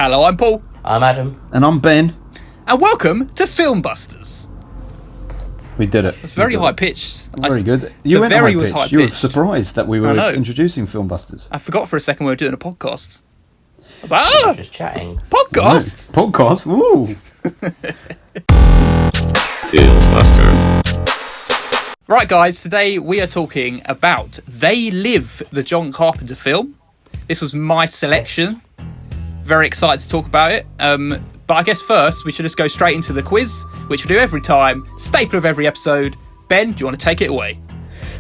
Hello, I'm Paul. I'm Adam. And I'm Ben. And welcome to Filmbusters. We did it. It's very high pitched. Very good. You went very high was pitch. high You were pitched. surprised that we were introducing Filmbusters. I forgot for a second we were doing a podcast. I was like, We're just chatting. podcast? No. Podcast? Woo! Filmbusters. Right, guys, today we are talking about They Live, the John Carpenter film. This was my selection. Very excited to talk about it. But I guess first we should just go straight into the quiz, which we do every time, staple of every episode. Ben, do you want to take it away?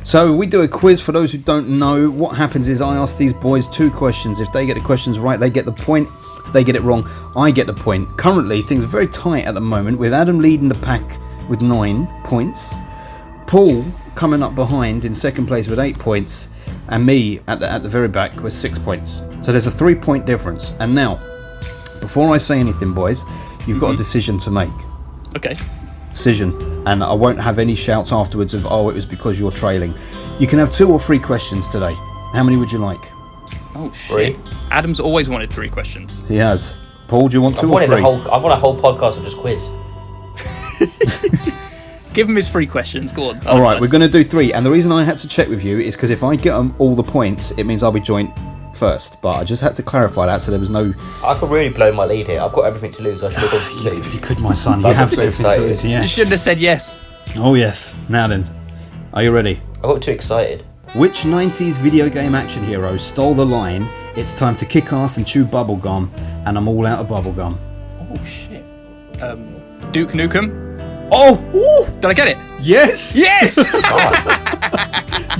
So we do a quiz. For those who don't know, what happens is I ask these boys 2 questions. If they get the questions right, they get the point. If they get it wrong, I get the point. Currently, things are very tight at the moment, with Adam leading the pack with 9 points, Paul coming up behind in second place with 8 points, and me at the very back with 6 points. So there's a 3-point difference. And now, before I say anything, boys, you've got a decision to make. Okay. Decision. And I won't have any shouts afterwards of, oh, it was because you're trailing. You can have 2 or 3 questions today. How many would you like? Oh, shit. 3. Adam's always wanted 3 questions. He has. Paul, do you want 2 or 3? I want a whole podcast of just quiz. Give him his 3 questions. Go on. All right, we're going to do 3. And the reason I had to check with you is because if I get them all the points, it means I'll be joint first. But I just had to clarify that so there was no... I could really blow my lead here. I've got everything to lose. I should have gone for 2. You could, my son. You I'm have too to everything to excited. lose, yeah. You shouldn't have said yes. Oh, yes. Now then. Are you ready? I got too excited. Which 90s video game action hero stole the line, "It's time to kick ass and chew bubblegum, and I'm all out of bubblegum"? Oh, shit. Duke Nukem. Oh! Ooh, Did I get it? yes! Yes!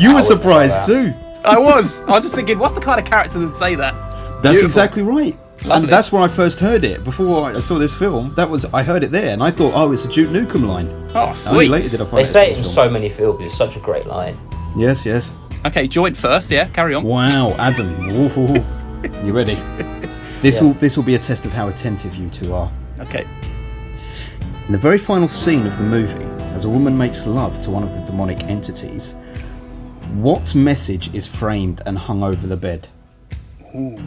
You were wouldn't surprised know too. I was just thinking, what's the kind of character that would say that? That's Beautiful. exactly right. Lovely. And that's where I first heard it. Before I saw this film, I heard it there, and I thought, oh, it's a Duke Nukem line. Oh, Only sweet. later did I find They it's say a it in film. so many films. It's such a great line. Yes, yes. Okay, joint first, yeah, carry on. Wow, Adam. Ooh. You ready? This will be a test of how attentive you two are. Okay. In the very final scene of the movie, as a woman makes love to one of the demonic entities, what message is framed and hung over the bed?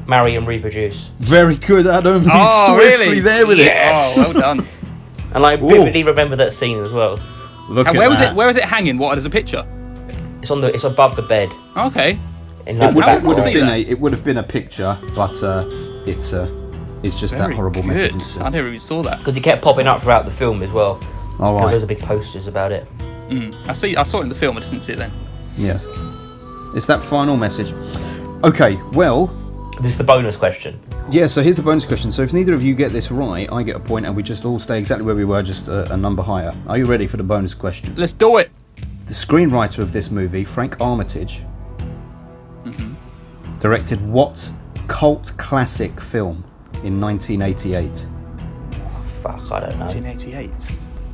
Marry and reproduce. Very good, Adam. He's Oh, swiftly really? there with Oh, well done. And I vividly remember that scene as well. it. Look And at where was that. it? Where was it hanging? What, as a picture? It's above the bed. Okay. In like It the How back would would see have corner. been that? it would have been a picture, but it's just that Very horrible good. message I instead. never even saw that. Because it kept popping up throughout the film as well. All Because right. there's a big posters about it. I saw it in the film. I just didn't see it then. Yes. It's that final message. Okay, well, This is the bonus question. yeah, so here's the bonus question. So if neither of you get this right, I get a point and we just all stay exactly where we were, just a number higher. Are you ready for the bonus question? Let's do it. The screenwriter of this movie, Frank Armitage, directed what cult classic film in 1988? Fuck, I don't know. 1988.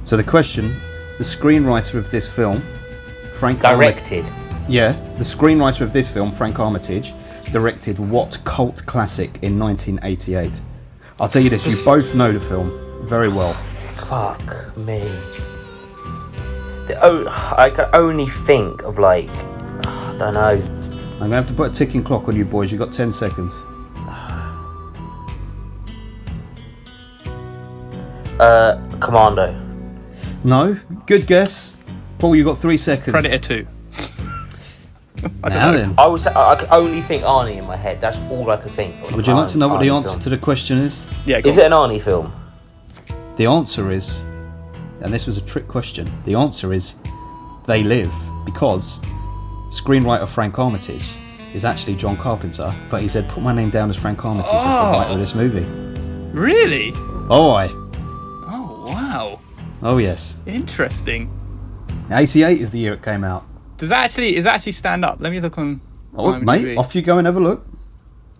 So the question, the screenwriter of this film, Frank Directed. Yeah, the screenwriter of this film, Frank Armitage, directed what cult classic in 1988? I'll tell you this, you both know the film very well. Fuck me. I can only think of like, I don't know. I'm going to have to put a ticking clock on you boys, you've got 10 seconds. Commando. No? Good guess. Paul, you got 3 seconds. Predator 2. Now then. I would say I could only think Arnie in my head. That's all I could think of. Would you like to know what the Arnie answer film. to the question is? Yeah, go Is on. it an Arnie film? The answer is, and this was a trick question, the answer is They Live, because screenwriter Frank Armitage is actually John Carpenter, but he said, put my name down as Frank Armitage as the writer of this movie. Really? Oh, aye. Oh, wow. Oh, yes. Interesting. 88 is the year it came out. Does that actually stand up? Let me look on. Oh, IMDb. mate, off you go and have a look.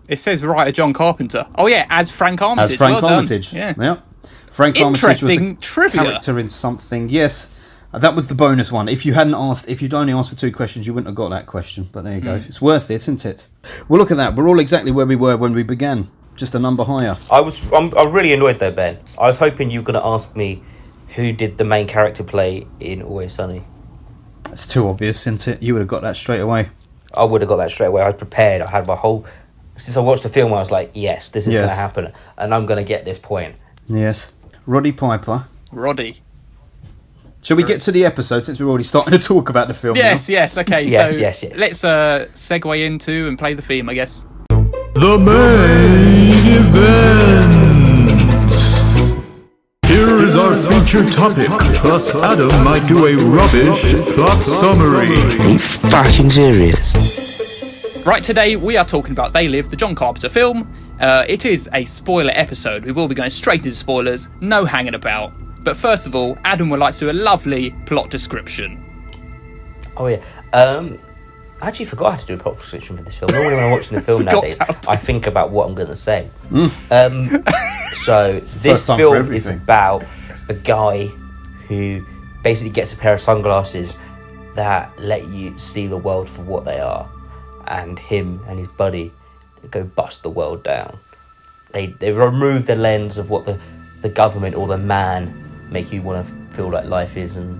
It says writer John Carpenter. Oh yeah, as Frank Armitage. As Frank Well done. Armitage. Yeah. Frank Armitage was Interesting a trivia. character in something. Yes, that was the bonus one. If you'd only asked for 2 questions, you wouldn't have got that question. But there you go. It's worth it, isn't it? Well, look at that. We're all exactly where we were when we began. Just a number higher. I'm really annoyed though, Ben. I was hoping you were going to ask me who did the main character play in Always Sunny. It's too obvious, isn't it? You would have got that straight away. I would have got that straight away. I was prepared. I had my whole since I watched the film, I was like, yes, this is going to Yes. happen, and I'm going to get this point. Yes. Roddy Piper. Roddy. Shall we get to the episode since we're already starting to talk about the film Yes, now? yes, okay. Yes, so yes, yes. let's segue into and play the theme, I guess. The main event. Here is our feature topic, plus Adam might do a rubbish plot summary. Are you fucking serious? Right, today we are talking about They Live, the John Carpenter film. It is a spoiler episode. We will be going straight into spoilers, no hanging about. But first of all, Adam would like to do a lovely plot description. Oh yeah. I actually forgot how to do a plot description for this film. Normally when I'm watching the film Forgot nowadays, how to. I think about what I'm going to say. So this First time for film is everything. about a guy who basically gets a pair of sunglasses that let you see the world for what they are, and him and his buddy go bust the world down. They remove the lens of what the government or the man make you want to feel like life is, and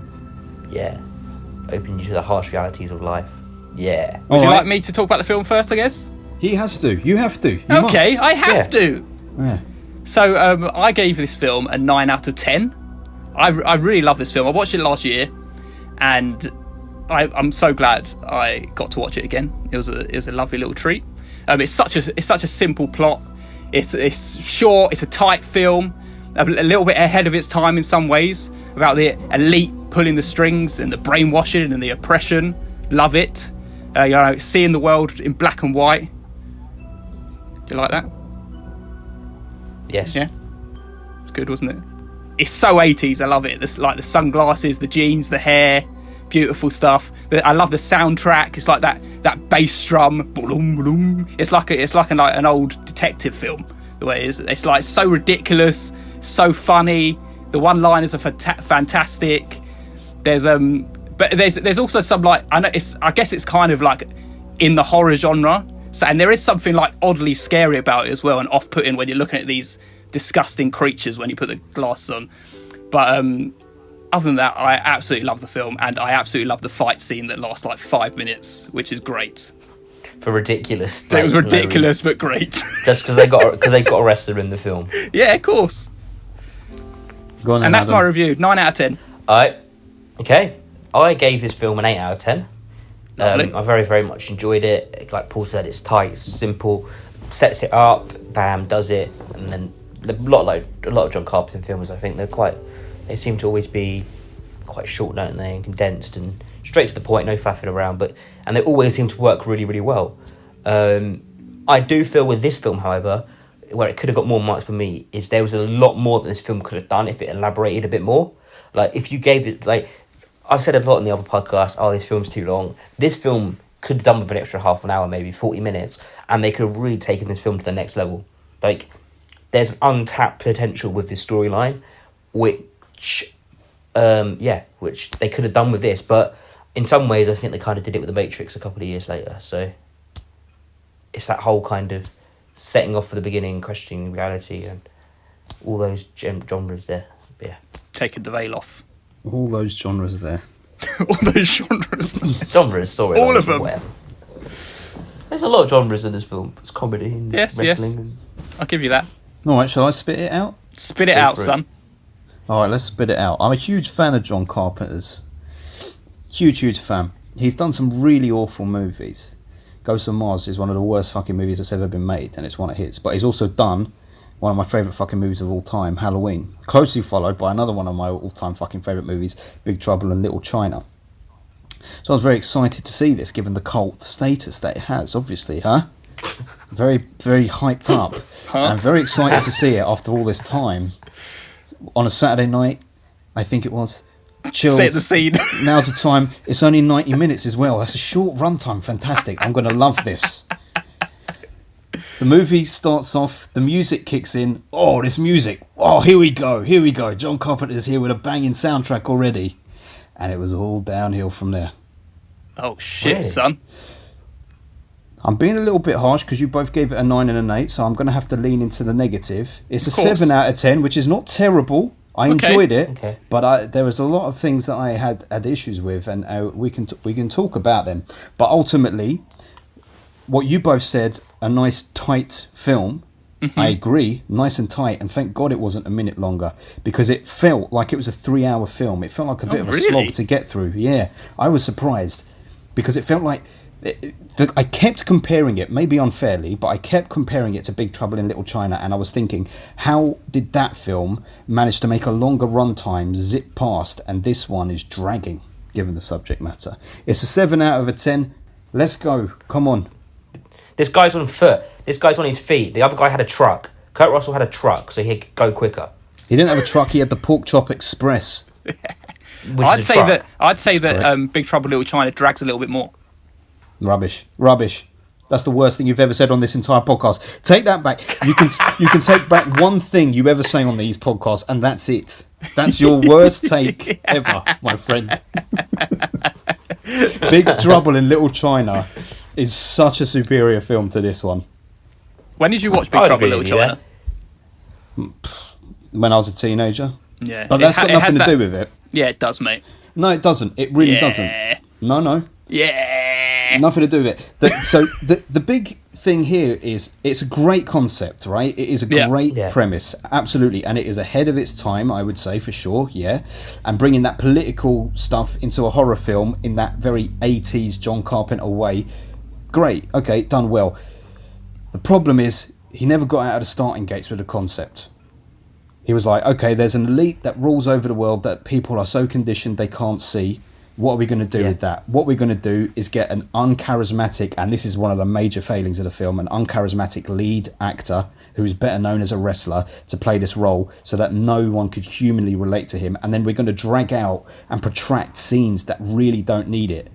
open you to the harsh realities of life. Yeah. Would you Alright. like me to talk about the film first, I guess? He has to. You have to. You Okay, must. I have Yeah. to. Yeah. So I gave this film a 9 out of 10. I really love this film. I watched it last year, and I'm so glad I got to watch it again. It was a lovely little treat. It's such a simple plot. It's short. It's a tight film, a little bit ahead of its time in some ways, about the elite pulling the strings and the brainwashing and the oppression. Love it. Seeing the world in black and white. Do you like that? Yes. Yeah. It's good, wasn't it? It's so 80s. I love it. Like the sunglasses, the jeans, the hair, beautiful stuff. I love the soundtrack. It's like that bass drum. Boom, boom. It's like an old detective film. The way it is. It's like so ridiculous, so funny. The one-liners are fantastic. But there's also some like I guess it's kind of like in the horror genre. So, and there is something like oddly scary about it as well, and off-putting when you're looking at these disgusting creatures when you put the glasses on. But other than that, I absolutely love the film, and I absolutely love the fight scene that lasts like 5 minutes, which is great. For ridiculous. It was like, ridiculous, but great. Just because they got arrested in the film. Yeah, of course. Go on then, And that's Adam. my review. 9 out of 10. Alright. Okay. I gave this film an 8 out of 10. Lovely. I very, very much enjoyed it. Like Paul said, it's tight, it's simple, sets it up, bam, does it, and then a lot of John Carpenter films. I think they seem to always be quite short, don't they, and condensed and straight to the point, no faffing around. And they always seem to work really, really well. I do feel with this film, however, where it could have got more marks for me is there was a lot more that this film could have done if it elaborated a bit more. Like if you gave it I've said a lot in the other podcast, this film's too long. This film could have done with an extra half an hour, maybe 40 minutes, and they could have really taken this film to the next level. Like, there's an untapped potential with this storyline, which they could have done with this, but in some ways I think they kind of did it with The Matrix a couple of years later, so it's that whole kind of setting off for the beginning, questioning reality, and all those genres there. But yeah. Taking the veil off. All those genres there. All those genres. Genres, sorry. All of them. There's a lot of genres in this film. It's comedy and Yes, wrestling. yes. And I'll give you that. All right, shall I spit it out? Spit it Go out, for it. son. All right, let's spit it out. I'm a huge fan of John Carpenter's. Huge fan. He's done some really awful movies. Ghost of Mars is one of the worst fucking movies that's ever been made, and it's one of his. But he's also done one of my favourite fucking movies of all time, Halloween. Closely followed by another one of my all-time fucking favourite movies, Big Trouble in Little China. So I was very excited to see this, given the cult status that it has, obviously, huh? Very, very hyped up. I'm very excited to see it after all this time. On a Saturday night, I think it was. Chilled. Set the scene. Now's the time. It's only 90 minutes as well. That's a short runtime. Fantastic. I'm going to love this. The movie starts off, the music kicks in. Oh, this music. Oh, here we go. John Carpenter's here with a banging soundtrack already. And it was all downhill from there. Oh, shit, Really? son. I'm being a little bit harsh because you both gave it a 9 and an 8, so I'm going to have to lean into the negative. It's a Of course. 7 out of 10, which is not terrible. I Okay. enjoyed it, Okay. but there was a lot of things that I had issues with, and we can talk about them. But ultimately, what you both said, a nice tight film. I agree, nice and tight, and thank God it wasn't a minute longer, because it felt like it was a 3-hour film. It felt like a bit of a slog to get through. Yeah, I was surprised, because it felt like I kept comparing it, maybe unfairly, but I kept comparing it to Big Trouble in Little China, and I was thinking, how did that film manage to make a longer runtime zip past, and this one is dragging, given the subject matter? It's a 7 out of a 10. Let's go. Come on. This guy's on foot. This guy's on his feet. The other guy had a truck. Kurt Russell had a truck, so he could go quicker. He didn't have a truck. He had the Pork Chop Express. I'd say that Big Trouble in Little China drags a little bit more. Rubbish. That's the worst thing you've ever said on this entire podcast. Take that back. You can take back one thing you ever say on these podcasts, and that's it. That's your worst take ever, my friend. Big Trouble in Little China is such a superior film to this one. When did you watch Big Trouble in Little China? When I was a teenager. Yeah. But that's got nothing to do with it. Yeah, it does, mate. No, it doesn't. It really doesn't. No. Yeah. Nothing to do with it. So the big thing here is it's a great concept, right? It is a great premise, absolutely, and it is ahead of its time, I would say, for sure, yeah. And bringing that political stuff into a horror film in that very 80s John Carpenter way, great, okay, done well. The problem is he never got out of the starting gates with a concept. He was like, okay, there's an elite that rules over the world that people are so conditioned they can't see. What are we going to do with that? What we're going to do is get an uncharismatic, and this is one of the major failings of the film, an uncharismatic lead actor who is better known as a wrestler to play this role so that no one could humanly relate to him. And then we're going to drag out and protract scenes that really don't need it,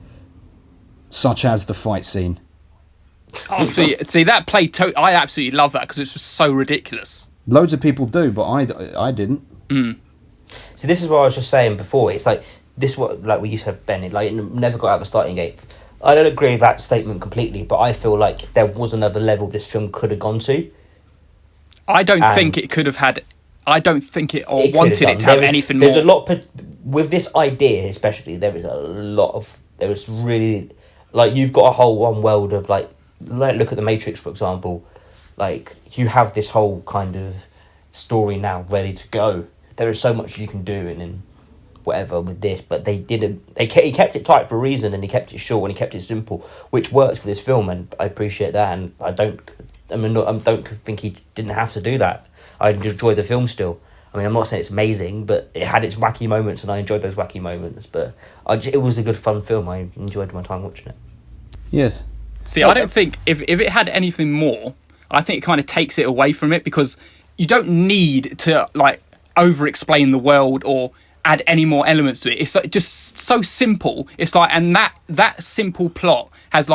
such as the fight scene. Oh, see that play, I absolutely love that because it's just so ridiculous. Loads of people do, but I didn't. So this is what I was just saying before. It's like this, what like we used to have Ben. Like it never got out of the starting gates. I don't agree with that statement completely, but I feel like there was another level this film could have gone to. I don't think it could have had. I don't think it wanted it to have anything more. There's a lot with this idea, especially. There was really like you've got a whole one world of like look at the Matrix, for example. Like you have this whole kind of story now ready to go. There is so much you can do and whatever with this, but they didn't. He kept it tight for a reason, and he kept it short and he kept it simple, which works for this film, and I appreciate that. And I don't think he didn't have to do that. I enjoy the film still. I mean, I'm not saying it's amazing, but it had its wacky moments, and I enjoyed those wacky moments. But it was a good, fun film. I enjoyed my time watching it. Yes. See, I don't think if it had anything more, I think it kind of takes it away from it because you don't need to like over-explain the world or add any more elements to it. It's like just so simple. It's like, and that simple plot has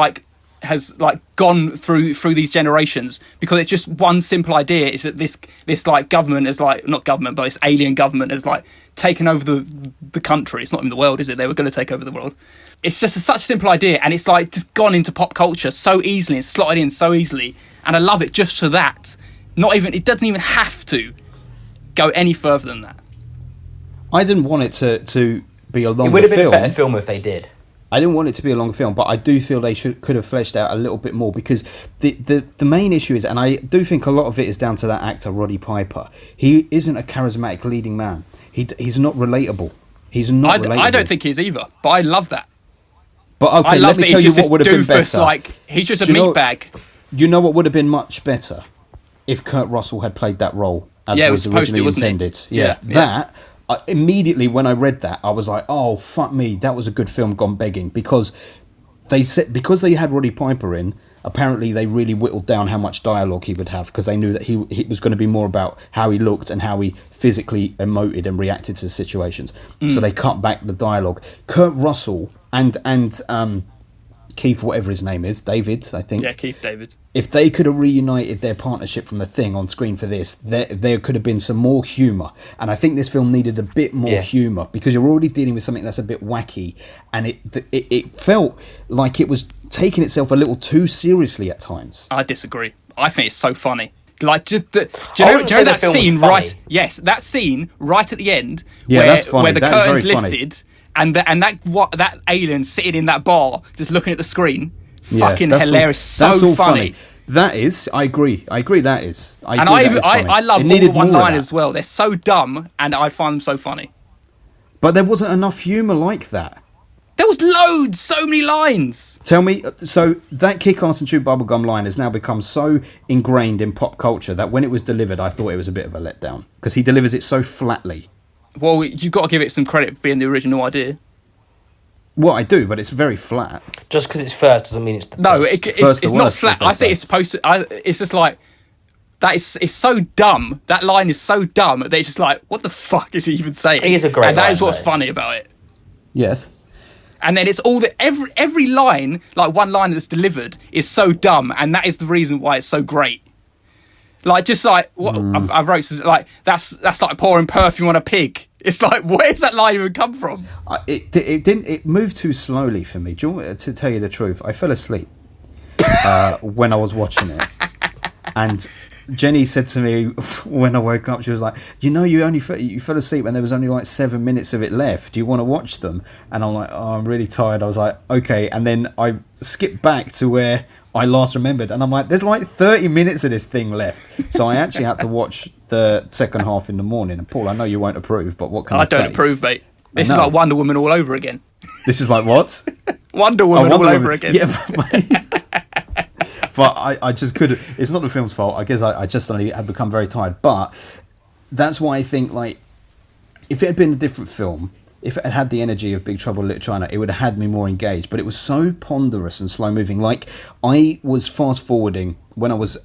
gone through these generations because it's just one simple idea is that this like government is like not government but this alien government has like taken over the country. It's not even the world, is it? They were going to take over the world. It's just such a simple idea, and it's like just gone into pop culture so easily and slotted in so easily, and I love it just for that. It doesn't even have to go any further than that. I didn't want it to be a longer film. It would have been a better film if they did. I didn't want it to be a long film, but I do feel they could have fleshed out a little bit more because the main issue is, and I do think a lot of it is down to that actor Roddy Piper. He isn't a charismatic leading man. He's not relatable. He's not relatable. I don't think he is either, but I love that. But okay, let me tell you what would have been better. Like he's just a meatbag. You know what would have been much better if Kurt Russell had played that role as was originally intended. That. Immediately when I read that, I was like, "Oh fuck me, that was a good film gone begging." Because they had Roddy Piper in. Apparently, they really whittled down how much dialogue he would have because they knew that he was going to be more about how he looked and how he physically emoted and reacted to situations. So they cut back the dialogue. Kurt Russell and Keith, whatever his name is, David, I think. Yeah, Keith David. If they could have reunited their partnership from The Thing on screen for this, there could have been some more humour. And I think this film needed a bit more humour because you're already dealing with something that's a bit wacky. And it felt like it was taking itself a little too seriously at times. I disagree. I think it's so funny. Like, do you know that scene right? Yes, that scene right at the end where the curtain's lifted and that alien sitting in that bar just looking at the screen. fucking that's all- hilarious. that's So all funny. That is, I agree. That is. And agree that is funny. I love It all needed the more of one-liners that. as well. They're so dumb, and I find them so funny. But there wasn't enough humour like that. There was loads, so many lines. Tell me, so that Kick-Ass and Chew Bubblegum line has now become so ingrained in pop culture that when it was delivered, I thought it was a bit of a letdown. Because he delivers it so flatly. Well, you got to give it some credit for being the original idea. Well, I do, but it's very flat. Just because it's first doesn't mean it's the No, best. First it's the not worst, flat. as they I say. think it's supposed to. It's just like that. It's so dumb. That line is so dumb that it's just like, what the fuck is he even saying? It is a great and that line, is what's though. funny about it. Yes. And then it's all every line, like one line that's delivered, is so dumb, and that is the reason why it's so great. Like just like what I wrote, so like that's like pouring perfume on a pig. It's like, where's that line even come from? It moved too slowly for me. Do you want me to tell you the truth? I fell asleep when I was watching it, and Jenny said to me when I woke up, she was like, you fell asleep when there was only like 7 minutes of it left. Do you want to watch them? And I'm like, oh, I'm really tired. I was like, okay. And then I skipped back to where I last remembered, and I'm like, there's like 30 minutes of this thing left. So I actually had to watch the second half in the morning. And Paul, I know you won't approve, but what can I I don't say? approve, mate. This is know. like Wonder Woman all over again. This is like what? Wonder Oh, Woman Wonder all Woman. over again. Yeah, but I just couldn't. It's not the film's fault. I guess I just suddenly had become very tired. But that's why I think, like, if it had been a different film, if it had had the energy of Big Trouble in Little China, it would have had me more engaged. But it was so ponderous and slow moving. Like, I was fast forwarding when I was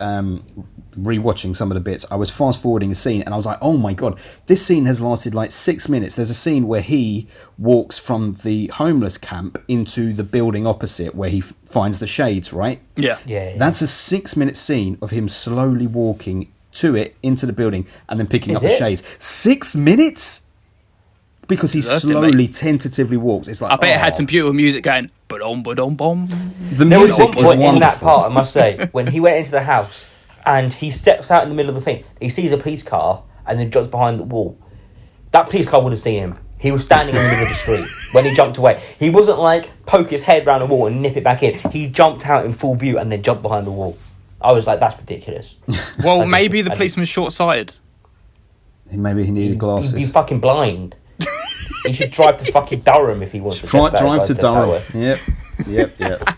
rewatching some of the bits. I was fast forwarding a scene, and I was like, oh my god, this scene has lasted like 6 minutes. There's a scene where he walks from the homeless camp into the building opposite where he finds the shades, right? Yeah. Yeah. That's a 6 minute scene of him slowly walking to it, into the building, and then picking Is up the it? shades. 6 minutes? Because he Deserved it, slowly, mate. tentatively walks. It's like, I bet it had oh. some beautiful music going, ba-dom, bom. The There was music one is point in that wonderful. part, I must say, when he went into the house and he steps out in the middle of the thing. He sees a police car and then jumps behind the wall. That police car would have seen him. He was standing in the middle of the street when he jumped away. He wasn't like poke his head round the wall and nip it back in. He jumped out in full view and then jumped behind the wall. I was like, that's ridiculous. Well, maybe the policeman's short-sighted. Maybe he needed He'd be glasses. fucking blind. He should drive to fucking Durham if he wants to. Drive to Durham. Yep.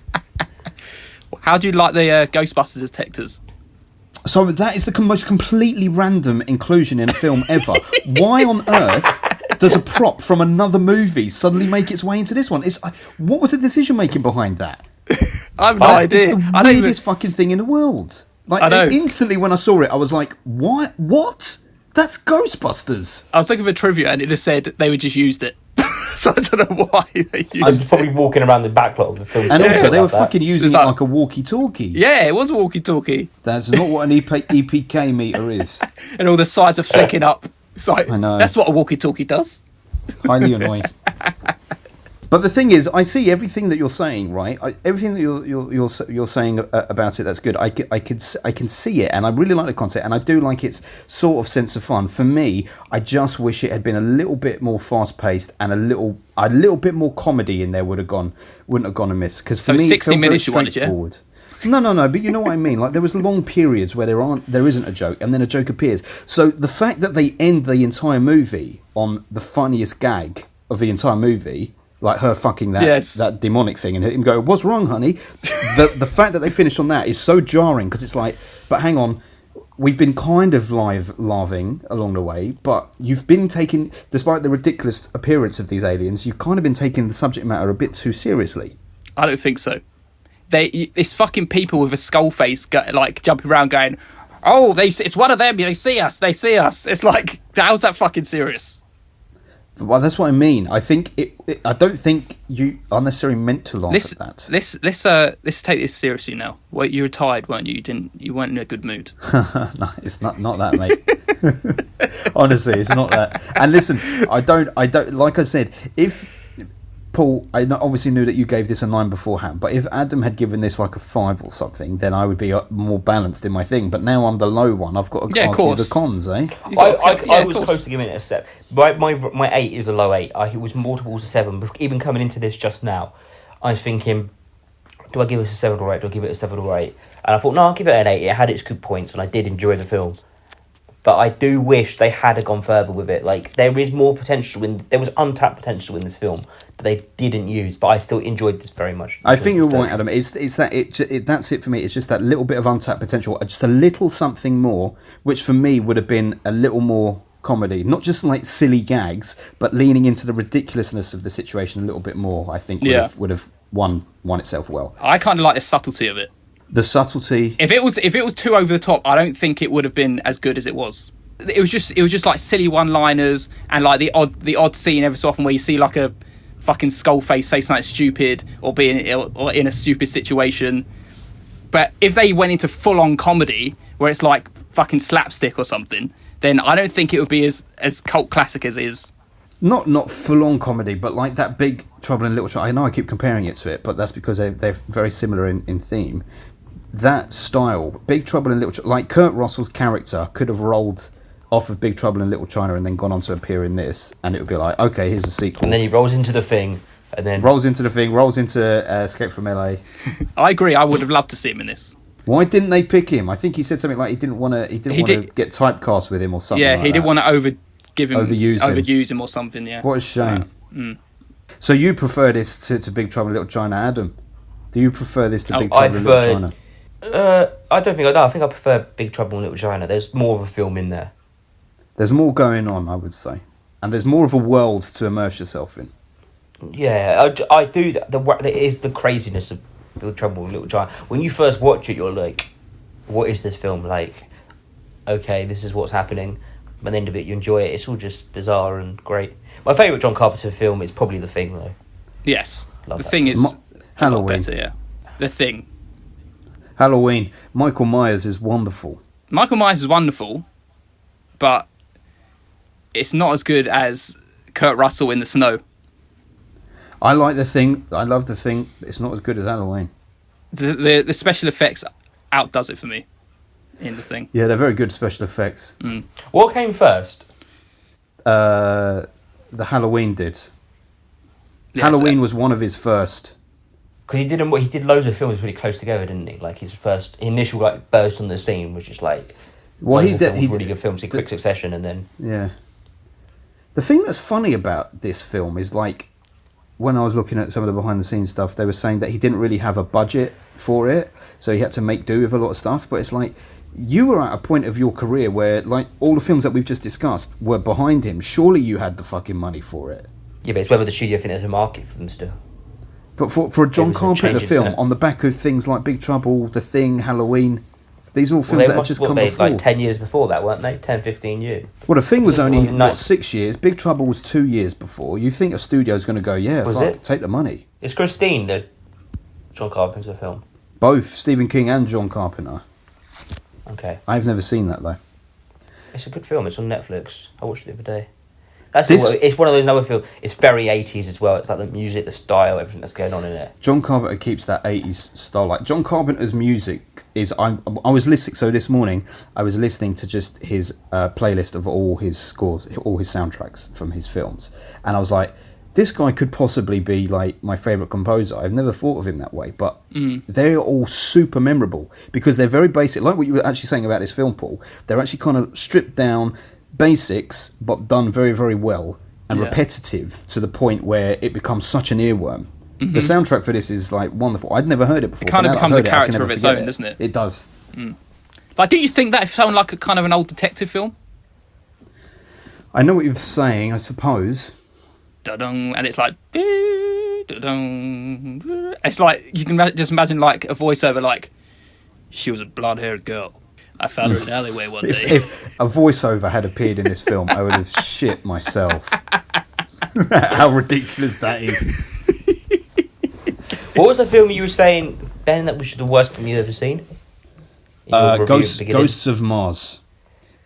How do you like the Ghostbusters detectors? So that is the most completely random inclusion in a film ever. Why on earth does a prop from another movie suddenly make its way into this one? What was the decision making behind that? I have no That idea. is the I don't even. weirdest fucking thing in the world. Like, I know. instantly when I saw it, I was like, "What? What? That's Ghostbusters." I was looking for trivia and it just said they were just used it. So I don't know why they I was used probably it. walking around the back lot of the film. And saying also, they were about that. fucking using It's it like- like a walkie-talkie. Yeah, it was a walkie-talkie. That's not what an EPK meter is. And all the sides are flicking up. It's like, I know. that's what a walkie-talkie does. Highly annoying. But the thing is, I see everything that you're saying, right? Everything that you're saying about it, that's good. I can see it, and I really like the concept, and I do like its sort of sense of fun. For me, I just wish it had been a little bit more fast paced and a little bit more comedy in there wouldn't have gone amiss. Because for So me, 60 it felt minutes very you wanted, yeah? straightforward. No, but you know what I mean. Like, there was long periods where there isn't a joke, and then a joke appears. So the fact that they end the entire movie on the funniest gag of the entire movie, like her fucking that demonic thing, and him go, "What's wrong, honey?" The fact that they finish on that is so jarring, because it's like, but hang on, we've been kind of laughing along the way, but you've been taking, despite the ridiculous appearance of these aliens, you've kind of been taking the subject matter a bit too seriously. I don't think so. It's fucking people with a skull face like jumping around going, oh, it's one of them, they see us. It's like, how's that fucking serious? Well, that's what I mean. I think I don't think you are necessarily meant to laugh at that. Let's take this seriously now. Well, you were tired, weren't you? You weren't in a good mood. No, it's not that, mate. Honestly, it's not that. And listen, I don't. Like I said, if Paul, I obviously knew that you gave this a 9 beforehand, but if Adam had given this like a 5 or something, then I would be more balanced in my thing. But now I'm the low one. I've got to argue the cons, eh? I was close to giving it a 7. My 8 is a low 8. It was more towards a 7. Even coming into this just now, I was thinking, do I give it a 7 or 8? Do I give it a 7 or 8? And I thought, no, I'll give it an 8. It had its good points, and I did enjoy the film. But I do wish they had gone further with it. Like, there is more potential there was untapped potential in this film that they didn't use. But I still enjoyed this very much. I think you're right, Adam. It's that that's it for me. It's just that little bit of untapped potential, just a little something more, which for me would have been a little more comedy, not just like silly gags, but leaning into the ridiculousness of the situation a little bit more. I think would have won itself well. I kind of like the subtlety of it. The subtlety. If it was too over the top, I don't think it would have been as good as it was. It was just like silly one-liners and like the odd scene every so often where you see like a fucking skull face say something stupid or or in a stupid situation. But if they went into full-on comedy where it's like fucking slapstick or something, then I don't think it would be as cult classic as it is. Not full-on comedy, but like that Big Trouble in Little China. I know I keep comparing it to it, but that's because they're very similar in theme. That style, Big Trouble in Little China, like Kurt Russell's character could have rolled off of Big Trouble in Little China and then gone on to appear in this, and it would be like, okay, here's a sequel. And then he rolls into The Thing, and then rolls into Escape from LA. I agree. I would have loved to see him in this. Why didn't they pick him? I think he said something like he didn't want to get typecast with him or something. Yeah, like he that. didn't want to overuse him or something. Yeah. What a shame. So you prefer this to Big Trouble in Little China, Adam? Do you prefer this to Big Trouble in Little China? I don't think I do. I think I prefer Big Trouble in Little China. There's more of a film in there. There's more going on, I would say, and there's more of a world to immerse yourself in. Yeah, I do. It is the craziness of Big Trouble in Little China. When you first watch it, you're like, "What is this film like?" Okay, this is what's happening. By the end of it, you enjoy it. It's all just bizarre and great. My favourite John Carpenter film is probably The Thing, though. Yes, Love The that Thing film. is Halloween. a lot better. Yeah, The Thing. Halloween. Michael Myers is wonderful. Michael Myers is wonderful, but it's not as good as Kurt Russell in The Snow. I like The Thing. I love The Thing. It's not as good as Halloween. The special effects outdoes it for me in The Thing. Yeah, they're very good special effects. What came first? The Halloween did. Yeah, Halloween was one of his first. Because he did loads of films really close together, didn't he? Like his initial like burst on the scene was just like, Well, he did. really good films in quick succession, and then Yeah. The thing that's funny about this film is like, when I was looking at some of the behind the scenes stuff, they were saying that he didn't really have a budget for it, so he had to make do with a lot of stuff. But it's like, you were at a point of your career where like all the films that we've just discussed were behind him. Surely you had the fucking money for it. yeah, but it's whether the studio think there's a market for them still. But for a John was a Carpenter change in film, set. on the back of things like Big Trouble, The Thing, Halloween, these are all films that had just come before. Like 10 years before that, weren't they? 10, 15 years. Well, The Thing was only, No. 6 years? Big Trouble was 2 years before. You think a studio's going to go, yeah, Was fuck, it? take the money. It's Christine, the John Carpenter film. Both Stephen King and John Carpenter. Okay. I've never seen that, though. It's a good film. It's on Netflix. I watched it the other day. It's one of those other films. It's very 80s as well. It's like the music, the style, everything that's going on in it. John Carpenter keeps that 80s style. Like, John Carpenter's music is... I was listening... So this morning, I was listening to just his playlist of all his scores, all his soundtracks from his films. And I was like, this guy could possibly be, like, my favourite composer. I've never thought of him that way. But they're all super memorable because they're very basic. Like what you were actually saying about this film, Paul. They're actually kind of stripped down... basics, but done very, very well and repetitive to the point where it becomes such an earworm. The soundtrack for this is like wonderful. I'd never heard it before. It kind of but now becomes that a I've heard character I of can its never own, forget doesn't it? It does. Like, do you think that sound like a kind of an old detective film? I know what you're saying, I suppose. Da-dung, and it's like... da-dung. It's like, you can just imagine like a voiceover like, she was a blonde-haired girl. I found her in an alleyway one day. If a voiceover had appeared in this film, I would have shit myself. How ridiculous that is. What was the film you were saying, Ben, that was the worst film you've ever seen? In your review at the beginning? Ghosts of Mars.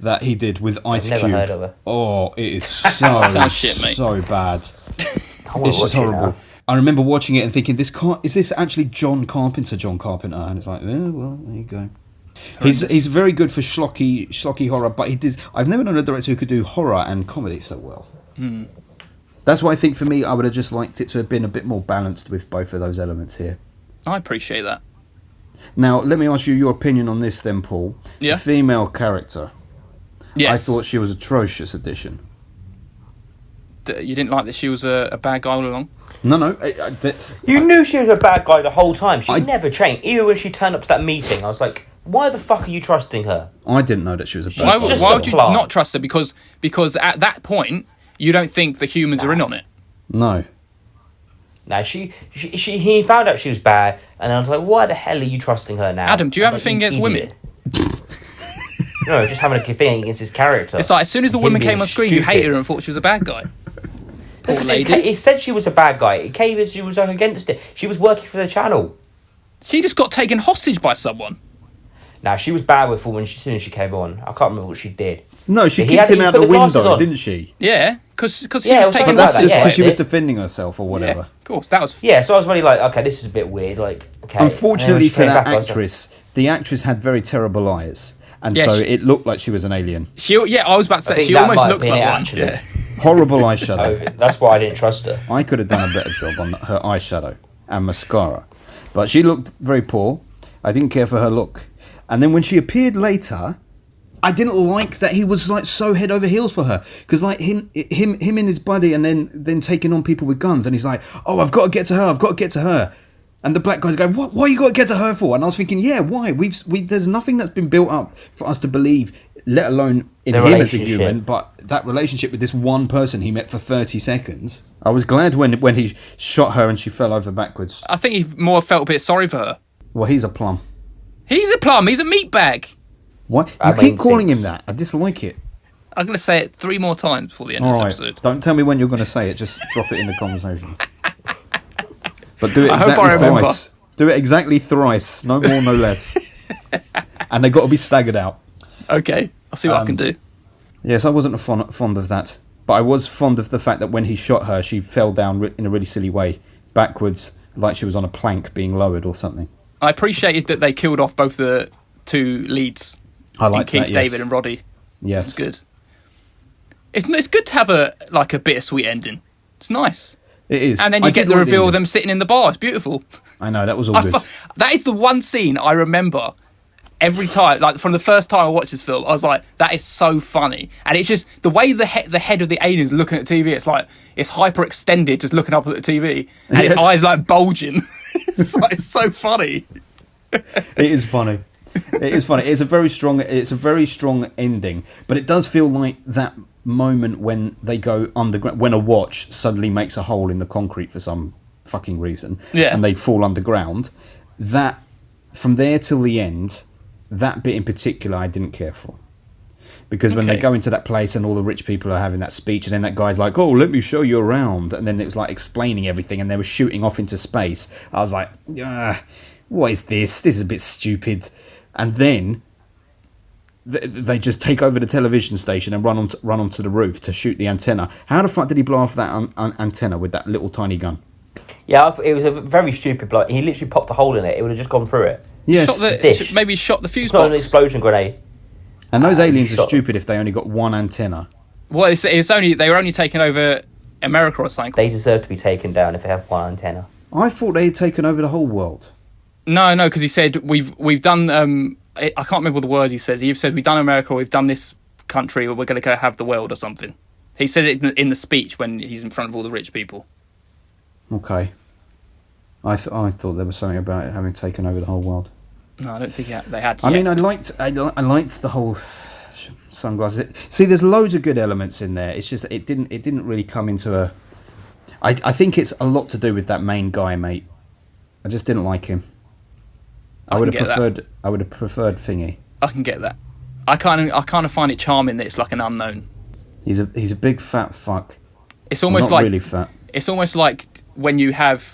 That he did with Ice never Cube. heard of it. Oh, it is so, Sounds shit, mate. so bad. I wanna It's just watch it horrible. now. I remember watching it and thinking, is this actually John Carpenter? And it's like, well, there you go. He's very good for schlocky horror, but I've never known a director who could do horror and comedy so well. That's why I think for me, I would have just liked it to have been a bit more balanced with both of those elements here. I appreciate that. Now, let me ask you your opinion on this then, Paul. Yeah. The female character. Yes. I thought she was atrocious addition. You didn't like that she was a bad guy all along? No. You knew she was a bad guy the whole time. She never changed. Even when she turned up to that meeting, I was like, why the fuck are you trusting her? I didn't know that she was a bad Why, guy. just why a would you plant. not trust her? Because at that point, you don't think the humans are in on it. No. Now he found out she was bad, and I was like, why the hell are you trusting her now? Adam, do you have I'm a thing like, against "You women?" idiot." No, just having a thing against his character. It's like as soon as the Him woman being came on screen, you hated stupid. her and thought she was a bad guy. Poor Because lady. it said she was a bad guy. It came as she was like against it. She was working for the channel. She just got taken hostage by someone. Now she was bad with when as soon as she came on. I can't remember what she did. No, she He kicked had- him he out put the the glasses window, on. didn't she? Yeah, because he Yeah, was it was taken something That's like just that, because yeah. she was defending herself or Yeah, whatever. of course, that was. Yeah, so I was really like, okay, this is a bit weird. Like, okay. And then when Unfortunately she for came that back, I was like, actress, the actress had very terrible eyes. And Yeah, so she- it looked like she was an alien. I was about to say think she that almost might have looks been like it, one. actually. Yeah. Horrible eyeshadow. oh, that's why I didn't trust her. I could have done a better job on her eyeshadow and mascara. But she looked very poor. I didn't care for her look. And then when she appeared later, I didn't like that he was like so head over heels for her. Because like him in his buddy and then taking on people with guns. And he's like, oh, I've got to get to her. And the black guy's going, what? Why you got to get to her for? And I was thinking, yeah, why? There's nothing that's been built up for us to believe, let alone in The him as a relationship. human, but that relationship with this one person he met for 30 seconds. I was glad when he shot her and she fell over backwards. I think he more felt a bit sorry for her. Well, he's a plum. He's a plum. He's a meatbag. What? You Bad keep calling him instincts. that. I dislike it. I'm going to say it 3 more times before the end of All this right. episode. Don't tell me when you're going to say it. Just drop it in the conversation. But do it I hope I exactly remember. thrice. Do it exactly thrice. No more, no less. And they got to be staggered out. Okay, I'll see what I can do. Yes, I wasn't fond of that. But I was fond of the fact that when he shot her, she fell down in a really silly way, backwards, like she was on a plank being lowered or something. I appreciated that they killed off both the 2 leads. I liked Keith that, yes. David and Roddy. Yes. It's good. It's good to have a bittersweet ending. It's nice. It is. And then I you get did the like reveal of ending. them sitting in the bar. It's beautiful. I know, that was all good. That is the one scene I remember every time. Like from the first time I watched this film, I was like, "That is so funny." And it's just the way the head of the alien is looking at the TV. It's like it's hyper extended, just looking up at the TV, and his Yes. eyes like bulging. It's so funny. It is funny. It is funny. It's a very strong ending, but it does feel like that moment when they go underground, when a watch suddenly makes a hole in the concrete for some fucking reason, Yeah. and they fall underground. That from there till the end, that bit in particular, I didn't care for. Because when they Okay. go into that place and all the rich people are having that speech, and then that guy's like, "Oh, let me show you around," and then it was like explaining everything, and they were shooting off into space. I was like, "What is this? This is a bit stupid." And then they just take over the television station and run onto the roof to shoot the antenna. How the fuck did he blow off that antenna with that little tiny gun? Yeah, it was a very stupid blow. He literally popped a hole in it. It would have just gone through it. Yes, dish. Maybe shot the fuse It's not an box. explosion grenade. and those aliens are shot them. stupid if they only got one antenna. Well, it's only they were only taking over America or something. They deserve to be taken down if they have one antenna. I thought they had taken over the whole world. No, because he said we've done. I can't remember what the words he says. He said we've done America, we've done this country, or we're going to go have the world or something. He said it in the speech when he's in front of all the rich people. Okay. I thought there was something about it having taken over the whole world. No, I don't think they had. I yet. mean, I liked the whole sunglasses. See, there's loads of good elements in there. It's just that it didn't really come into a. I think it's a lot to do with that main guy, mate. I just didn't like him. I would have preferred Thingy. I can get that. I kind of find it charming that it's like an unknown. He's a big fat fuck. It's Well, almost not like really fat. It's almost like when you have.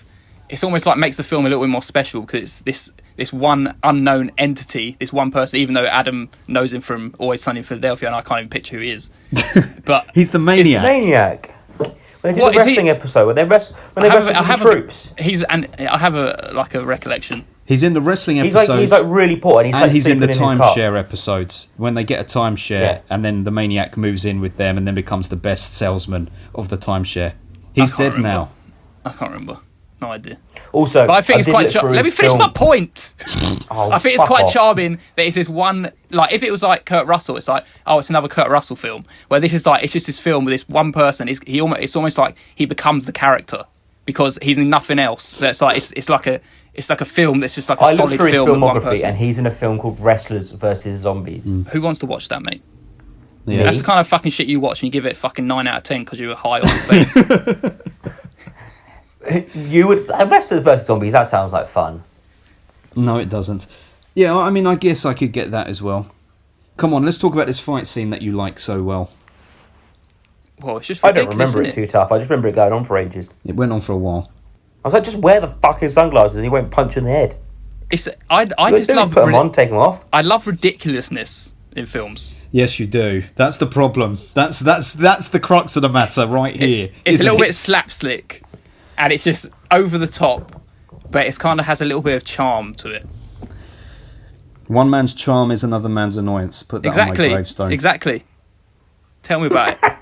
It's almost like makes the film a little bit more special because it's this one unknown entity, this one person. Even though Adam knows him from Always Sunny in Philadelphia, and I can't even picture who he is. But He's the maniac. Maniac. When they did What, the is he- wrestling episode, when they wrestled with the troops. I have a recollection. He's in the wrestling He's episodes. like really poor, and he's like he's in the sleeping his car. timeshare episodes when they get a timeshare, Yeah. and then the maniac moves in with them, and then becomes the best salesman of the timeshare. He's can't dead remember. now. I can't remember. No idea. Also, But I think it's did quite. look through Let me his finish film. my point. Oh, I think it's fuck quite off. charming that it's this one. Like, if it was like Kurt Russell, it's like, oh, it's another Kurt Russell film. Where this is like, it's just this film with this one person. It's almost like he becomes the character because he's in nothing else. So it's like it's like a film that's just like a I looked solid through his film with one filmography, person. and he's in a film called Wrestlers vs Zombies. Who wants to watch that, mate? Yeah. That's the kind of fucking shit you watch and you give it fucking 9 out of 10 because you were high on the face. You would Wrestlers vs Zombies. That sounds like fun. No, it doesn't. Yeah, I mean, I guess I could get that as well. Come on, let's talk about this fight scene that you like so well. Well, it's just I ridiculous. don't remember it isn't too tough. I just remember it going on for ages. It went on for a while. I was like, just wear the fucking sunglasses, and he won't punch you in the head. I just love put them on, take them off. I love ridiculousness in films. Yes, you do. That's the problem. That's the crux of the matter right here. It's a isn't little it? bit slapstick, and it's just over the top, but it's kind of has a little bit of charm to it. One man's charm is another man's annoyance. Put that on Exactly. my gravestone. Exactly. Tell me about it.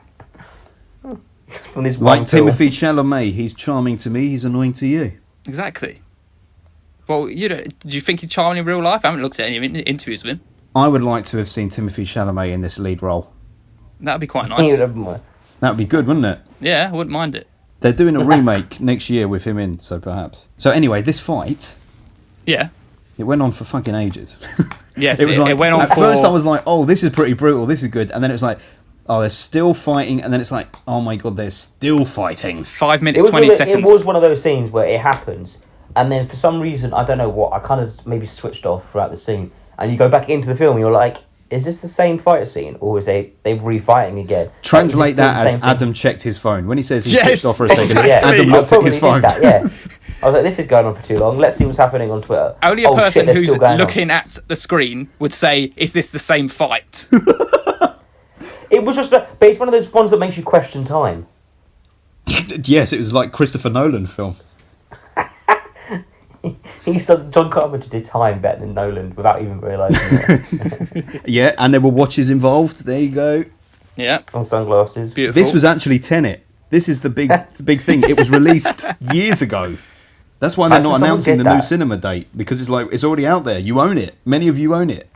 From this one Like film. Timothy Chalamet, he's charming to me, he's annoying to you. Exactly. Well, do you think he's charming in real life? I haven't looked at any interviews with him. I would like to have seen Timothy Chalamet in this lead role. That'd be quite Yeah, nice. never mind. That would be good, wouldn't it? Yeah, I wouldn't mind it. They're doing a remake next year with him in, so perhaps. So anyway, this fight, Yeah. it went on for fucking ages. Yes, it was like, it went on at for... first I was like, oh, this is pretty brutal, this is good. And then it was like, oh, they're still fighting. And then it's like, oh my God, they're still fighting. 5 It minutes, was, 20 seconds. it was one of those scenes where it happens, and then for some reason, I don't know what, I kind of maybe switched off throughout the scene, and you go back into the film and you're like, is this the same fight scene, or is they refighting again? Translate Like, is this still that the as same thing? Adam checked his phone. When he says he Yes, switched off for a second, exactly. Yeah, Adam I looked at his probably phone. did that, yeah. I was like, this is going on for too long. Let's see what's happening on Twitter. Only a Oh, person shit, they're who's still going on. looking at the screen would say, is this the same fight? It was just, but it's one of those ones that makes you question time. Yes, it was like Christopher Nolan film. John Carpenter did time better than Nolan without even realising it. Yeah, and there were watches involved. There you go. Yeah, On sunglasses. beautiful. This was actually Tenet. This is the big thing. It was released years ago. That's why they're Imagine not someone announcing did the new that. cinema date, because it's like it's already out there. You own it. Many of you own it.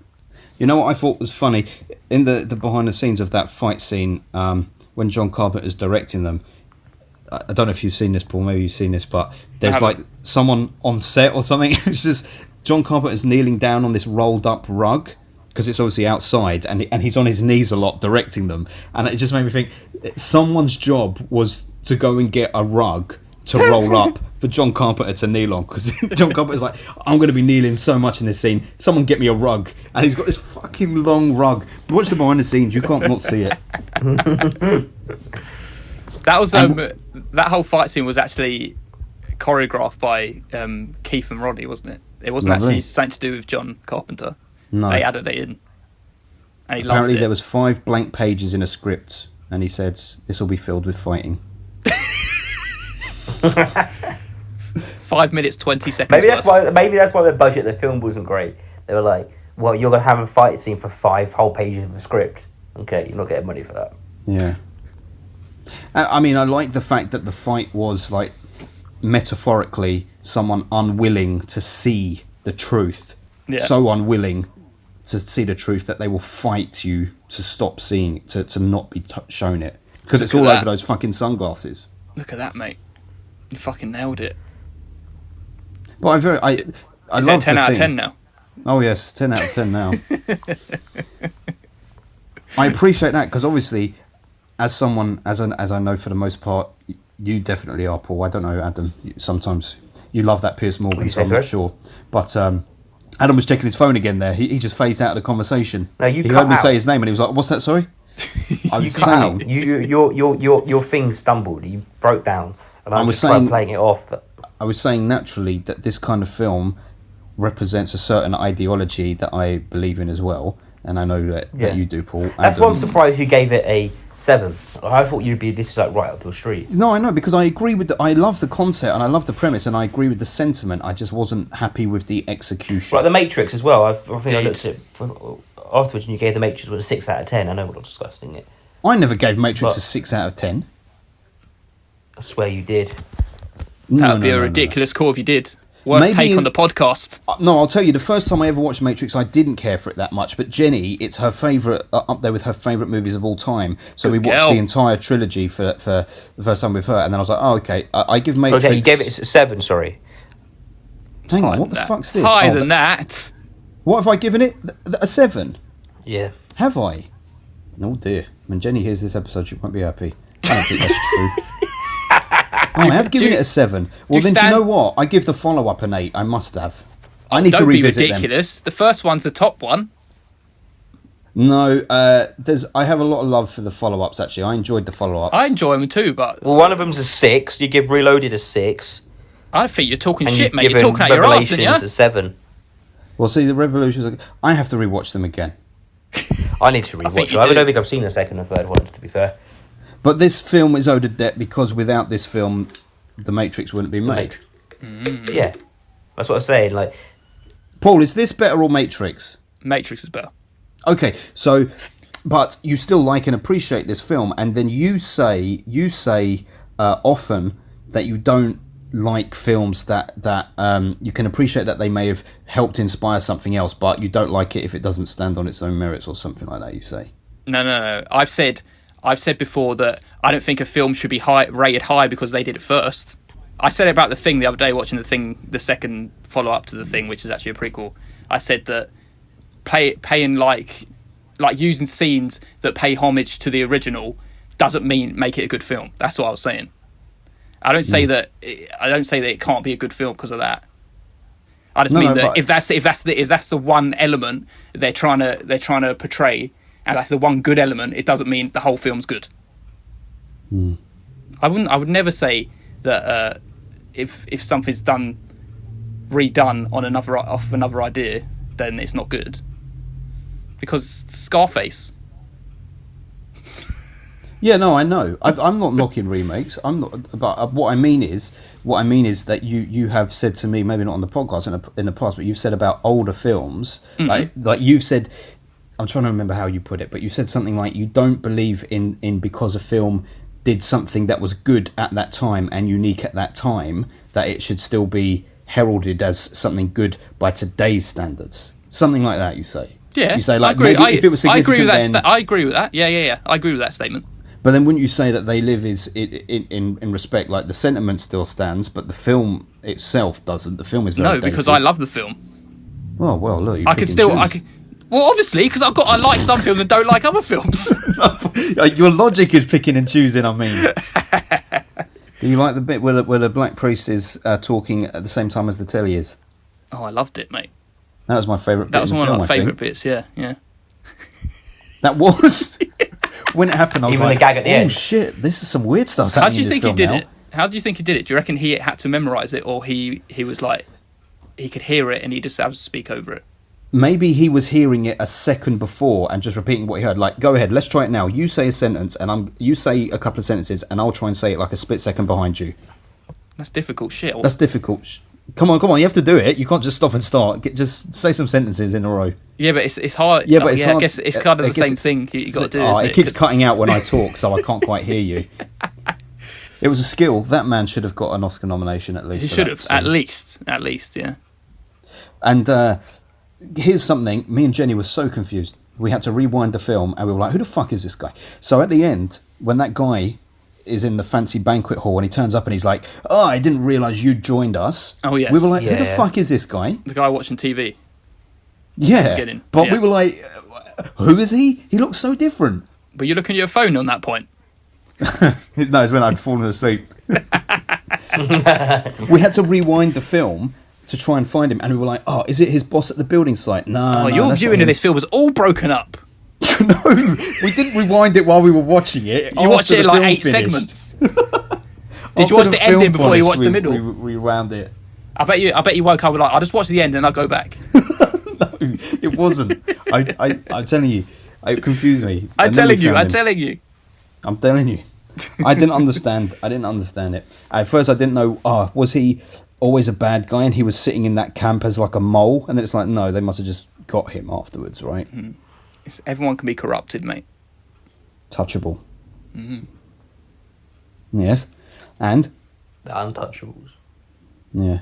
You know what I thought was funny in the behind the scenes of that fight scene when John Carpenter's directing them. I don't know if you've seen this, Paul. Maybe you've seen this, but there's haven't. like someone on set or something. It's just John Carpenter's kneeling down on this rolled up rug because it's obviously outside, and he's on his knees a lot directing them, and it just made me think someone's job was to go and get a rug to roll up for John Carpenter to kneel on, because John Carpenter's like, I'm going to be kneeling so much in this scene, someone get me a rug, and he's got this fucking long rug. Watch the behind the scenes, you can't not see it. That was that whole fight scene was actually choreographed by Keith and Roddy, wasn't it? It wasn't Lovely. actually something to do with John Carpenter. No. They added it in, and he Apparently loved it. there was 5 blank pages in a script, and he said this will be filled with fighting. 5 minutes 20 seconds. Maybe that's worth. why. Maybe that's why the budget of the film wasn't great. They were like, "Well, you're gonna have a fight scene for 5 whole pages of a script. Okay, you're not getting money for that." Yeah. I mean, I like the fact that the fight was like metaphorically someone unwilling to see the truth. Yeah. So unwilling to see the truth that they will fight you to stop seeing it, to not be shown it. Because it's Look all at over that. those fucking sunglasses. Look at that, mate. You fucking nailed it. But I Is love it 10 the out of thing. 10 now? Oh yes, 10 out of 10 now. I appreciate that because obviously, as someone, as I know for the most part, you definitely are, Paul. I don't know, Adam. Sometimes you love that Piers Morgan, you so I'm say, not sorry? sure. But Adam was checking his phone again there. He just phased out of the conversation. No, you he cut heard me out. say his name and he was like, "What's that? Sorry." I You was cut out. saying, Your thing stumbled. You broke down, and I was was just saying- playing it off. I was saying naturally that this kind of film represents a certain ideology that I believe in as well, and I know that Yeah. you do, Paul. That's why I'm Adam- surprised you gave it a 7. I thought you'd be this like right up your street. No, I know, because I agree with I love the concept and I love the premise and I agree with the sentiment. I just wasn't happy with the execution. Like The Matrix as well. I think I Indeed. looked at afterwards, and you gave The Matrix was a 6 out of 10. I know we're not discussing it. I never gave Matrix But- a 6 out of 10. I swear you did. That would be a ridiculous call if you did. Worst Maybe take in- on the podcast. No, I'll tell you, the first time I ever watched Matrix, I didn't care for it that much. But Jenny, it's her favourite, up there with her favourite movies of all time. So we watched girl. the entire trilogy for the first time with her. And then I was like, oh, okay. I give Matrix... Okay, you gave it a 7, sorry. Hang on, Higher what the than that. fuck's this? Higher Oh, than that. What have I given it? A 7? Yeah. Have I? Oh dear. When Jenny hears this episode, she won't be happy. I don't think that's true. Oh, I have given it a 7. Well, then, do you know what? I give the follow-up an 8. I must have. I need to Don't be revisit them. ridiculous. The first one's the top one. No, I have a lot of love for the follow-ups, actually. I enjoyed the follow-ups. I enjoy them too, but Well, one of them's a 6. You give Reloaded a 6. I think you're talking And shit, you've mate. You're given talking out your arse, Revelations aren't you? a 7. Well, see, the Revolutions... I have to rewatch them again. I need to think rewatch you it. I do. don't think I've seen the second and third ones, to be fair. But this film is owed a debt because without this film, The Matrix wouldn't be made. Yeah. That's what I'm saying. Like, Paul, is this better or Matrix? Matrix is better. Okay, so... But you still like and appreciate this film, and then you say often that you don't like films that you can appreciate that they may have helped inspire something else, but you don't like it if it doesn't stand on its own merits or something like that. You say. No. I've said before that I don't think a film should be rated high because they did it first. I said about The Thing the other day, watching The Thing, the second follow-up to The Thing, which is actually a prequel. I said that paying like using scenes that pay homage to the original doesn't mean make it a good film. That's what I was saying. I don't say that it can't be a good film because of that. I just mean that if that's the one element they're trying to portray, and that's the one good element, it doesn't mean the whole film's good. I would never say that if something's redone on another idea, then it's not good. Because Scarface. Yeah, no, I know. I'm not knocking remakes. I'm not. But what I mean is that you have said to me, maybe not on the podcast in the past, but you've said about older films, like you've said. I'm trying to remember how you put it, but you said something like you don't believe in because a film did something that was good at that time and unique at that time, that it should still be heralded as something good by today's standards. Something like that, you say. Yeah, you say like I agree. maybe if it was significant, I agree with that. then, I agree with that. Yeah. I agree with that statement. But then wouldn't you say that They Live is in respect, like the sentiment still stands, but the film itself doesn't? The film is very No, because I love the film. Well, look, I could still. Well, obviously, because I like some films and don't like other films. Your logic is picking and choosing. I mean, do you like the bit where the black priest is talking at the same time as the telly is? Oh, I loved it, mate. That was my favourite bit. That was in the one film, of my I think. favourite bits. Yeah. That was when it happened. I was Even the like, gag at the oh end. shit, this is some weird stuff How happening do you in this think he film did now. it? How do you think he did it? Do you reckon he had to memorize it, or he was like he could hear it and he just had to speak over it? Maybe he was hearing it a second before and just repeating what he heard. Like, go ahead, let's try it now. You say a sentence, and you say a couple of sentences, and I'll try and say it like a split second behind you. That's difficult shit. That's difficult. Come on, you have to do it. You can't just stop and start. Just say some sentences in a row. Yeah, but it's hard. Yeah, but it's hard. I guess it's kind of I the guess same it's- thing you got to do. Oh, isn't it it? keeps 'Cause cutting out when I talk, so I can't quite hear you. It was a skill. That man should have got an Oscar nomination at least. he for should that have scene. at least, yeah. And here's something. Me and Jenny were so confused. We had to rewind the film, and we were like, "Who the fuck is this guy?" So at the end, when that guy is in the fancy banquet hall and he turns up and he's like, "Oh, I didn't realise you joined us." Oh, yes. We were like, "Who the Yeah. fuck is this guy?" The guy watching TV. Yeah, Getting- but yeah. we were like, "Who is he? He looks so different." But you're looking at your phone on that point. No, it's when I'd fallen asleep. We had to rewind the film to try and find him, and we were like, "Oh, is it his boss at the building site?" No, Oh, no, your that's viewing not of this film was all broken up. him. No, we didn't rewind it while we were watching it. You watched it in like 8 finished. segments. Did you After watch the the film ending before you finished, watched the middle? We rewound it. I bet you woke up with like, I'll just watch the end and I'll go back. No, it wasn't. I'm telling you, it confused me. I'm And then we telling you. found I'm him. telling you. I'm telling you. I didn't understand. I didn't understand it. At first, I didn't know. Oh, was he always a bad guy and he was sitting in that camp as like a mole? And then it's like, no, they must have just got him afterwards, right? Everyone can be corrupted, mate. Touchable. Mm-hmm. Yes. And The Untouchables. Yeah.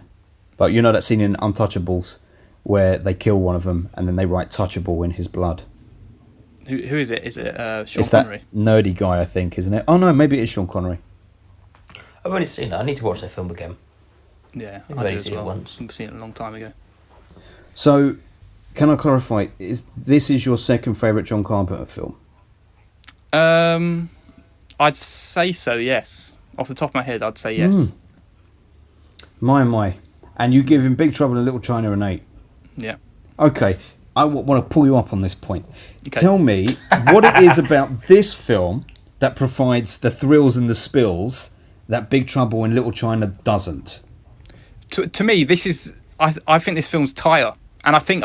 But you know that scene in Untouchables where they kill one of them and then they write touchable in his blood? Who is it? Is it Sean It's Connery? that nerdy guy, I think, isn't it? Oh, no, maybe it is Sean Connery. I've only seen that. I need to watch that film again. Yeah, I've I only do as seen it well. once. I've seen it a long time ago. So, can I clarify? This is your second favourite John Carpenter film? I'd say so. Yes, off the top of my head, I'd say yes. My. And you give him Big Trouble in Little China an 8. Yeah. Okay, I want to pull you up on this point. Okay. Tell me what it is about this film that provides the thrills and the spills that Big Trouble in Little China doesn't. To me, this is. I think this film's tighter, and I think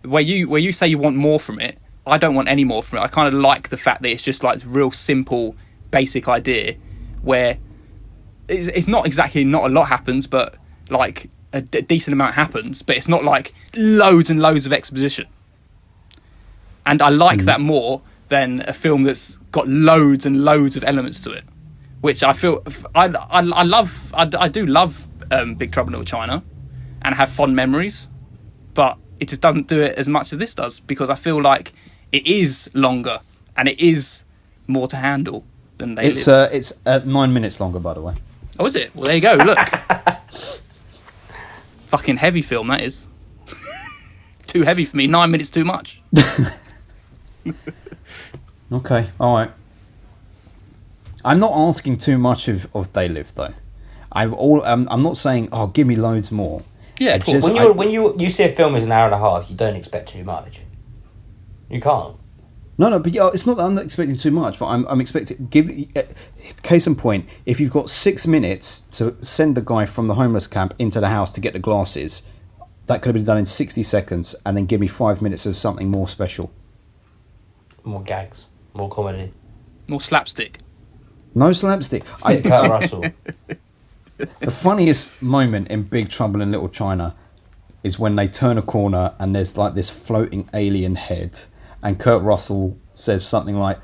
where you say you want more from it, I don't want any more from it. I kind of like the fact that it's just like real simple, basic idea, where it's not exactly not a lot happens, but like a decent amount happens, but it's not like loads and loads of exposition. And I like that more than a film that's got loads and loads of elements to it, which I feel I love. I do love Big Trouble in Little China, and have fond memories, but it just doesn't do it as much as this does, because I feel like it is longer and it is more to handle than they. It's 9 minutes longer, by the way. Oh, is it? Well, there you go. Look, fucking heavy film that is. Too heavy for me. 9 minutes too much. Okay, all right. I'm not asking too much of They Live, though. I'm not saying, oh, give me loads more. Yeah, It's cool. just- When you see a film as an hour and a half, you don't expect too much. You can't. No, but it's not that I'm not expecting too much, but I'm expecting. Case in point, if you've got 6 minutes to send the guy from the homeless camp into the house to get the glasses, that could have been done in 60 seconds, and then give me 5 minutes of something more special. More gags, more comedy. More slapstick. No slapstick. Kurt Russell. The funniest moment in Big Trouble in Little China is when they turn a corner and there's like this floating alien head, and Kurt Russell says something like,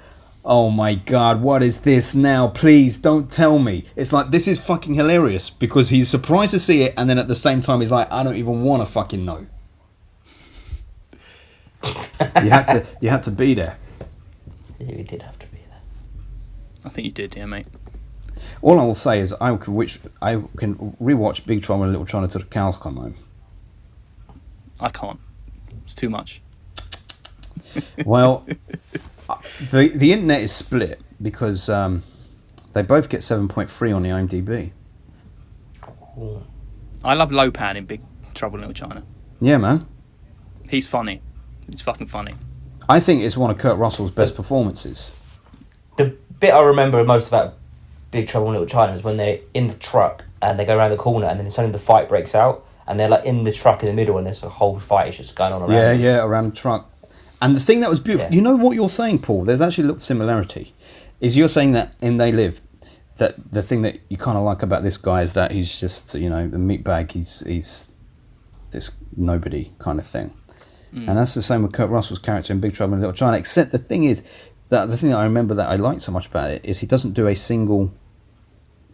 "Oh my God, what is this now? Please don't tell me." It's like, this is fucking hilarious because he's surprised to see it, and then at the same time he's like, I don't even want to fucking know. You had to be there. You did have to be there. I think you did, yeah, mate. All I will say is I can rewatch Big Trouble in Little China till the cows come home. I can't. It's too much. Well, the internet is split because they both get 7.3 on the IMDb. Ooh. I love Lopan in Big Trouble in Little China. Yeah, man. He's funny. He's fucking funny. I think it's one of Kurt Russell's best performances. The bit I remember most about Big Trouble in Little China is when they're in the truck and they go around the corner and then suddenly the fight breaks out and they're like in the truck in the middle and there's a whole fight is just going on around. Yeah, around the truck. And the thing that was beautiful, you know what you're saying, Paul? There's actually a little similarity. Is you're saying that in They Live, that the thing that you kind of like about this guy is that he's just, the meatbag. He's this nobody kind of thing. And that's the same with Kurt Russell's character in Big Trouble in Little China. Except the thing is, that the thing that I remember that I like so much about it is he doesn't do a single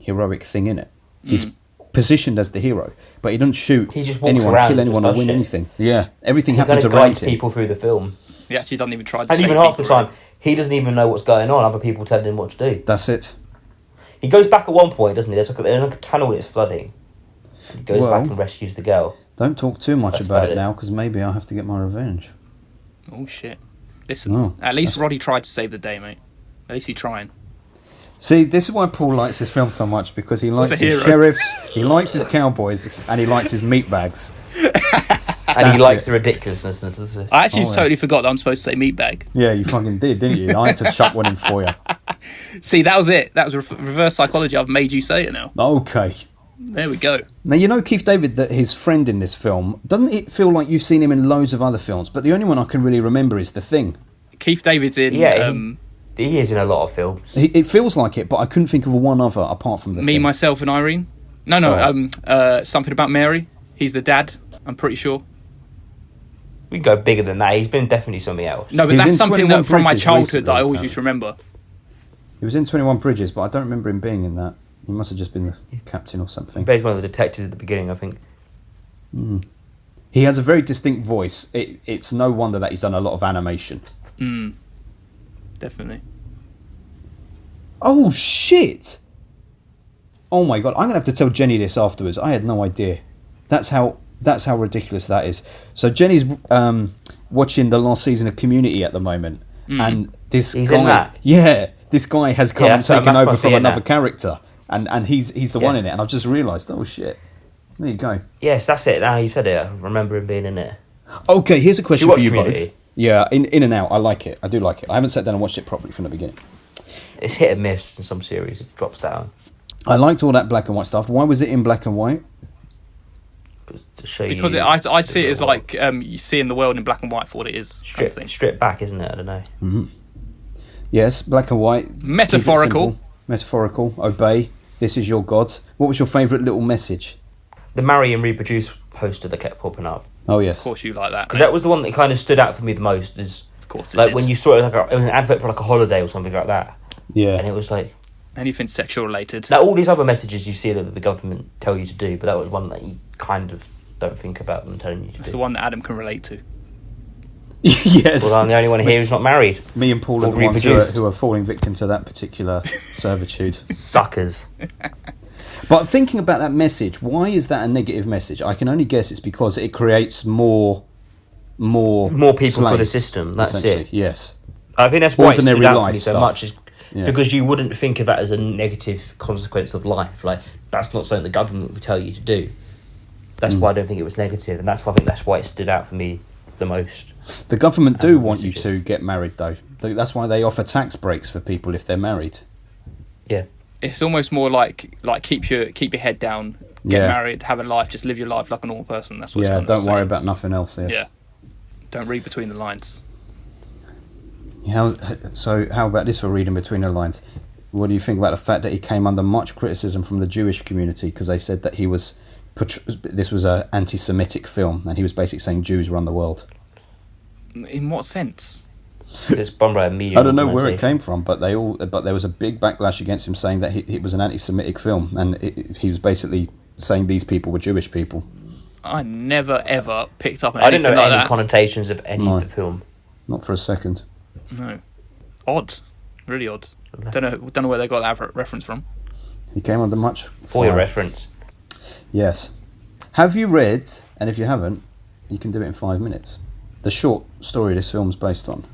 heroic thing in it. He's positioned as the hero, but he doesn't shoot He just walks anyone, around kill and just anyone, or does win shit. anything. Yeah, everything He kind happens of around guides him. people through the film. He actually doesn't even try to And save even half the people, time, he doesn't even know what's going on. Other people telling him what to do. That's it. He goes back at one point, doesn't he? They're in like a tunnel and it's flooding. And he goes Well- back and rescues the girl. Don't talk too much That's about about it it. now, because maybe I'll have to get my revenge. Oh shit! Listen, Oh, at least Roddy tried to save the day, mate. At least he's trying. See, this is why Paul likes this film so much, because he likes a his hero. sheriffs, he likes his cowboys, and he likes his meatbags. And he That's likes it. the ridiculousness of this. I actually Oh, yeah. totally forgot that I'm supposed to say meatbag. Yeah, you fucking did, didn't you? I had to chuck one in for you. See, that was it. That was reverse psychology. I've made you say it now. Okay. There we go. Now, you know Keith David, that his friend in this film, doesn't it feel like you've seen him in loads of other films, but the only one I can really remember is The Thing. Keith David's in Yeah, he is in a lot of films. It feels like it, but I couldn't think of one other apart from The Me, Thing. Myself and Irene. No, Something About Mary. He's the dad, I'm pretty sure. We can go bigger than that. He's been definitely something else. No, but He was that's in something 21 that from my Bridges childhood recently, that I always apparently. used to remember. He was in 21 Bridges, but I don't remember him being in that. He must have just been the captain or something. He's one of the detectives at the beginning, I think. He has a very distinct voice. It's no wonder that he's done a lot of animation. Definitely. Oh, shit! Oh my god, I'm going to have to tell Jenny this afterwards. I had no idea. That's how ridiculous that is. So Jenny's watching the last season of Community at the moment. And this He's guy... in that? Yeah, this guy has come and taken over from another that. character. And he's the one in it. And I've just realised, oh shit. There you go. Yes, that's it. Now you said it. I remember him being in it. Okay, here's a question Do you for you watch Community? both. Yeah, in and out. I like it. I do like it. I haven't sat down and watched it properly from the beginning. It's hit and miss in some series. It drops down. I liked all that black and white stuff. Why was it in black and white? To show Because you I see it as like you seeing the world in black and white for what it is. Kind of thing. strip back, isn't it? I don't know. Yes, black and white. Metaphorical. Keep it simple. Metaphorical. Obey. This is your God. What was your favourite little message? The Marry and Reproduce poster that kept popping up. Oh, yes. Of course, you like that. Because mate. that was the one that kind of stood out for me the most. Is Of course, it like did. when you saw it like an advert for like a holiday or something like that, and Yeah. it was like Anything sexual related. all these other messages you see that the government tell you to do, but that was one that you kind of don't think about them telling you to It's do. the one that Adam can relate to. Yes. Well, I'm the only one here who's not married. Me and Paul are Or the ones reproduced. who are falling victim to that particular servitude. Suckers. But thinking about that message, why is that a negative message? I can only guess it's because it creates more More people for the slaves, system. That's essentially. it. Yes. I think that's why it Ordinary stood out for life me so stuff. much, is Yeah. because you wouldn't think of that as a negative consequence of life. Like, that's not something the government would tell you to do. That's why I don't think it was negative, and that's why I think that's why it stood out for me the most. The government do want you messages. to get married, though. That's why they offer tax breaks for people if they're married. Yeah. It's almost more like keep your head down, get Yeah. married, have a life, just live your life like a normal person. That's what. Yeah, it's kind of don't worry saying. about nothing else. Yes. Yeah. Don't read between the lines. How about this for reading between the lines? What do you think about the fact that he came under much criticism from the Jewish community because they said that this was an anti-Semitic film and he was basically saying Jews run the world? In what sense? This run by a media I don't know where it organisation. came from, but there was a big backlash against him saying that it was an anti-Semitic film and he was basically saying these people were Jewish people. I never ever picked up on I didn't anything know like any that. connotations of any No. of the film. Not for a second. No. Odd. Really odd. Don't know where they got that reference from. He came under much For your fire. reference. Yes. Have you read, and if you haven't, you can do it in 5 minutes, the short story this film's based on?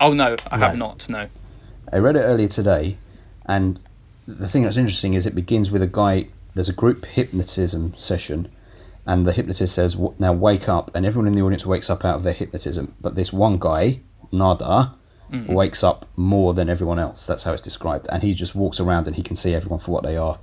Oh no, I No. have not. No. I read it earlier today, and the thing that's interesting is it begins with a guy, there's a group hypnotism session, and the hypnotist says, now wake up, and everyone in the audience wakes up out of their hypnotism, but this one guy, Nada, wakes up more than everyone else. That's how it's described, and he just walks around and he can see everyone for what they are.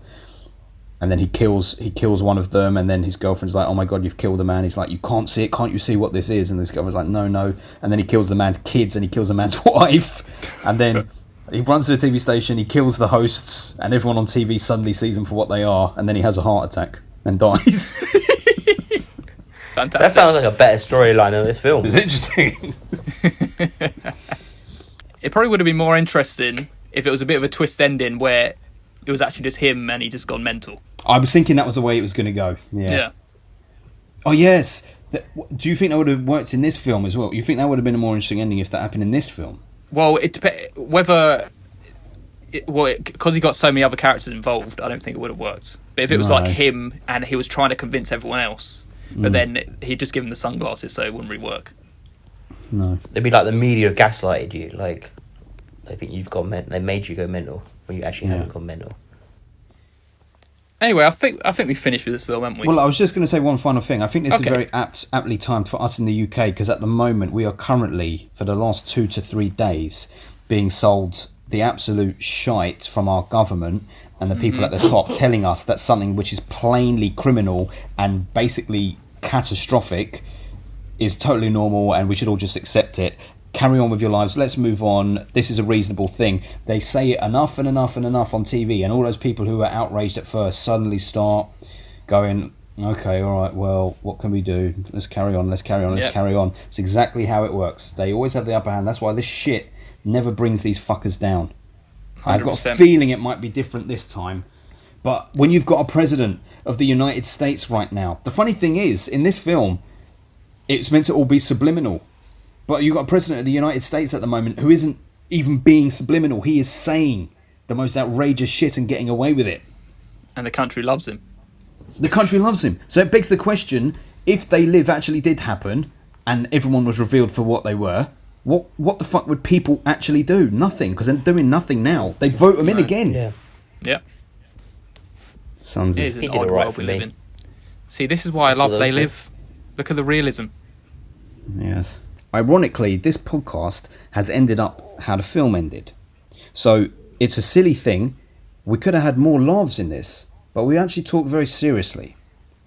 And then he kills one of them, and then his girlfriend's like, oh my god, you've killed a man. He's like, you can't see it, can't you see what this is? And this girlfriend's like, no. And then he kills the man's kids, and he kills the man's wife. And then he runs to the TV station, he kills the hosts, and everyone on TV suddenly sees them for what they are, and then he has a heart attack and dies. Fantastic. That sounds like a better storyline than this film. It's interesting. It probably would have been more interesting if it was a bit of a twist ending where it was actually just him and he just gone mental. I was thinking that was the way it was going to go. Yeah. Oh, yes. Do you think that would have worked in this film as well? You think that would have been a more interesting ending if that happened in this film? Well, it depends whether. Because he got so many other characters involved, I don't think it would have worked. But if it was No. like him and he was trying to convince everyone else, but then he'd just give him the sunglasses, so it wouldn't really work. No. It'd be like the media gaslighted you. Like, they think you've got they made you go mental when you actually haven't gone mental. Anyway, I think we finished with this film, haven't we? Well, I was just going to say one final thing. I think this is Okay. very aptly timed for us in the UK because at the moment we are currently, for the last 2 to 3 days, being sold the absolute shite from our government and the people at the top telling us that something which is plainly criminal and basically catastrophic is totally normal and we should all just accept it. Carry on with your lives. Let's move on. This is a reasonable thing. They say it enough and enough and enough on TV, and all those people who were outraged at first suddenly start going, okay, all right, well, what can we do? Let's carry on. Let's carry on. Let's Yep. carry on. It's exactly how it works. They always have the upper hand. That's why this shit never brings these fuckers down. I've got a 100%. feeling it might be different this time. But when you've got a president of the United States right now, the funny thing is, in this film, it's meant to all be subliminal. But you've got a president of the United States at the moment who isn't even being subliminal. He is saying the most outrageous shit and getting away with it. And the country loves him. The country loves him. So it begs the question, if They Live actually did happen and everyone was revealed for what they were, what the fuck would people actually do? Nothing, because they're doing nothing now. They vote them in again. Yeah. Yep. Sons It of... is an He did odd all right world for we me. live in. See, this is why I love what They I said. Live. Look at the realism. Yes. Ironically, this podcast has ended up how the film ended. So it's a silly thing. We could have had more laughs in this, but we actually talked very seriously.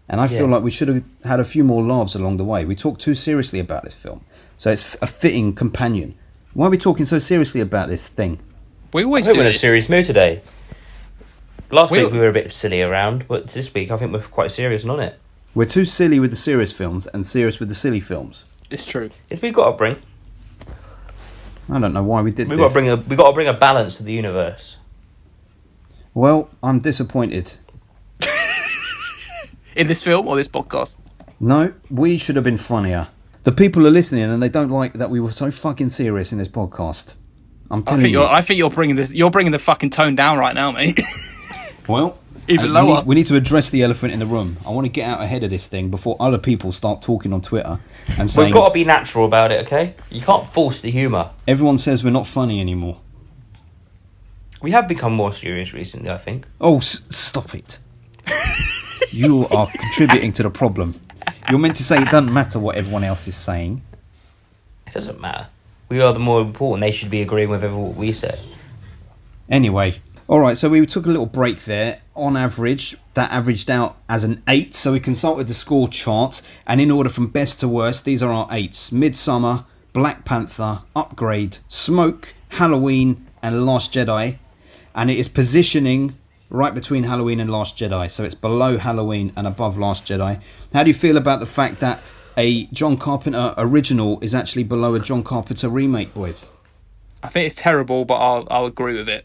And I feel Yeah. like we should have had a few more laughs along the way. We talked too seriously about this film. So it's a fitting companion. Why are we talking so seriously about this thing? We I always think do we're in a this. serious mood today. Last We- week we were a bit silly around, but this week I think we're quite serious and on it. We're too silly with the serious films and serious with the silly films. It's true. It's we've got to bring. I don't know why we did We've this. got to bring a balance to the universe. Well, I'm disappointed. In this film or this podcast? No, we should have been funnier. The people are listening and they don't like that we were so fucking serious in this podcast. I'm telling you. I think you're bringing this. You're bringing the fucking tone down right now, mate. Well, Even we lower. we need to address the elephant in the room. I want to get out ahead of this thing before other people start talking on Twitter and saying We've got to be natural about it, okay? You can't force the humour. everyone says we're not funny anymore. We have become more serious recently, I think. Oh, stop it. You are contributing to the problem. You're meant to say it doesn't matter what everyone else is saying. It doesn't matter. We are the more important. They should be agreeing with everything what we said. Anyway, all right, so we took a little break there. On average, that averaged out as an 8. So we consulted the score chart, and in order from best to worst, these are our 8s. Midsummer, Black Panther, Upgrade, Smoke, Halloween, and Last Jedi. And it is positioning right between Halloween and Last Jedi. So it's below Halloween and above Last Jedi. How do you feel about the fact that a John Carpenter original is actually below a John Carpenter remake, boys? I think it's terrible, but I'll agree with it.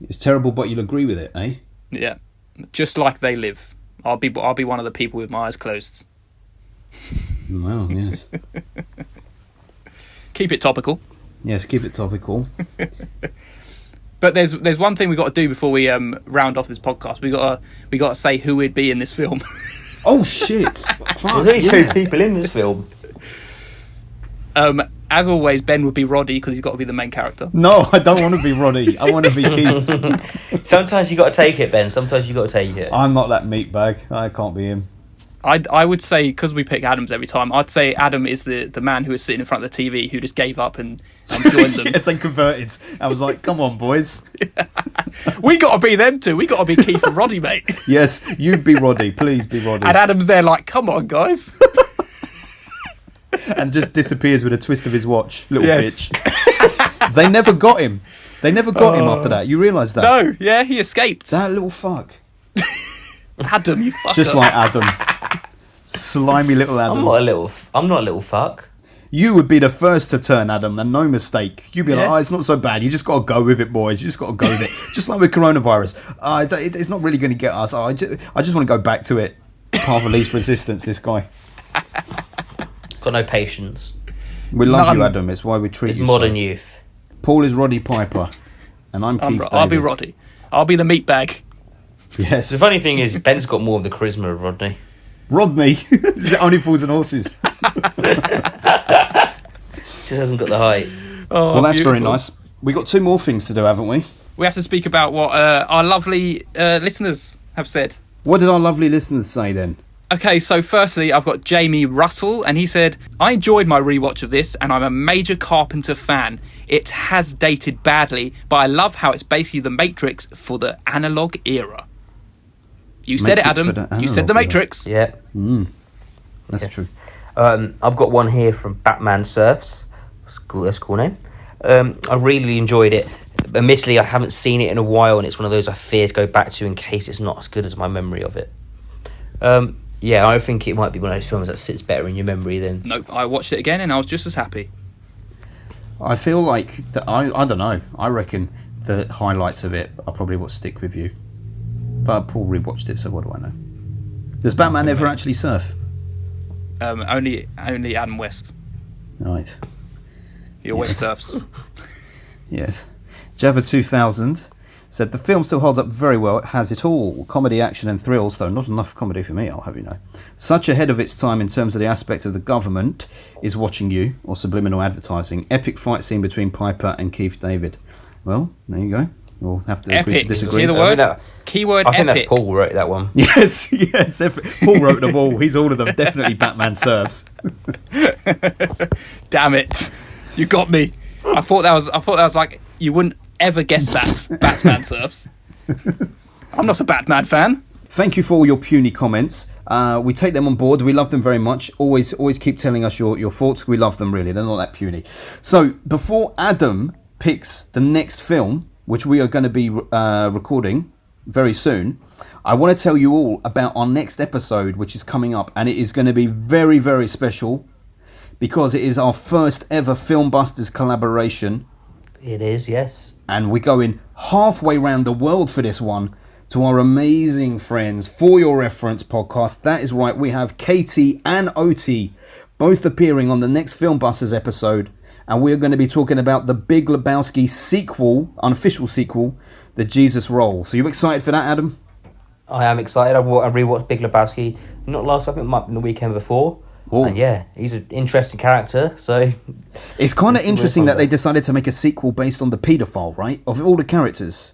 It's terrible, but you'll agree with it, eh? Yeah, just like They Live. I'll be one of the people with my eyes closed. Well, yes. Keep it topical. Yes, keep it topical. But there's one thing we got to do before we round off this podcast. We got to say who would be in this film. Oh, shit. There's only two people in this film. As always, Ben would be Roddy because he's got to be the main character. No, I don't want to be Roddy. I want to be Keith. Sometimes you got to take it, Ben. Sometimes you got to take it. I'm not that meatbag. I can't be him. I would say, because we pick Adams every time, I'd say Adam is the man who was sitting in front of the TV who just gave up and joined them. Yes, and converted. I was like, come on, boys. We got to be them two. We got to be Keith and Roddy, mate. Yes, you be Roddy. Please be Roddy. And Adam's there like, come on, guys. And just disappears with a twist of his watch. Little Yes. bitch. They never got him. They never got him after that. You realise that? No, yeah, he escaped. That little fuck. Adam, you fucker. Just like Adam. Slimy little Adam. I'm not a little fuck. You would be the first to turn, Adam, and no mistake. You'd be like, Yes. oh, it's not so bad. You just got to go with it, boys. You just got to go with it. Just like with coronavirus. It's not really going to get us. I just want to go back to it. Path of least resistance, this guy. Got no patience. We love None. you, Adam. It's why we treat It's you modern so. youth. Paul is Roddy Piper, and I'm Keith I'll be David. Roddy. I'll be the meatbag. Yes. The funny thing is, Ben's got more of the charisma of Rodney. Rodney. This is Only Fools and Horses. Just hasn't got the height. Oh, Well, that's very beautiful. nice. We got 2 more things to do, haven't we? We have to speak about what our lovely listeners have said. What did our lovely listeners say then? Okay, so firstly, I've got Jamie Russell, and he said, I enjoyed my rewatch of this, and I'm a major Carpenter fan. It has dated badly, but I love how it's basically The Matrix for the analog era. You said it, Matrix for Adam. the You said analog The era. Matrix. Yeah. That's Yes. true. I've got one here from Batman Surfs. That's a cool name. I really enjoyed it. Admittedly, I haven't seen it in a while, and it's one of those I fear to go back to in case it's not as good as my memory of it. Yeah, I think it might be one of those films that sits better in your memory than... Nope, I watched it again, and I was just as happy. I feel like, I don't know, I reckon the highlights of it are probably what stick with you. But Paul rewatched it, so what do I know? Does Batman ever actually surf? Only Adam West. Right. He always surfs. Yes. Jabba 2000 said the film still holds up very well. It has it all. Comedy, action and thrills, though not enough comedy for me, I'll have you know. Such ahead of its time in terms of the aspect of the government is watching you, or subliminal advertising. Epic fight scene between Piper and Keith David. Well, there you go. We'll have to agree to Epic. disagree. See the I word? mean, Keyword I think epic. that's Paul wrote that one. Yes, yes. Paul wrote them all. He's all of them. Definitely Batman surfs. Damn it. You got me. I thought that was like, you wouldn't ever guess that. Batman surfs. I'm not a Batman fan. Thank you for all your puny comments. We take them on board. We love them very much. Always keep telling us your thoughts. We love them, really. They're not that puny. So, before Adam picks the next film, which we are going to be recording very soon, I want to tell you all about our next episode, which is coming up. And it is going to be very, very special because it is our first ever Filmbusters collaboration. It is, yes. And we're going halfway around the world for this one to our amazing friends For Your Reference podcast. That is right, we have Katie and Oti both appearing on the next Filmbusters episode, and we're going to be talking about the Big Lebowski sequel, unofficial sequel, The Jesus Roll. So you excited for that, Adam? I am excited. I rewatched Big Lebowski, not last, I think it might have been the weekend before. Ooh. And yeah, he's an interesting character, so... It's kind of It's interesting real that they decided to make a sequel based on the paedophile, right? Of all the characters.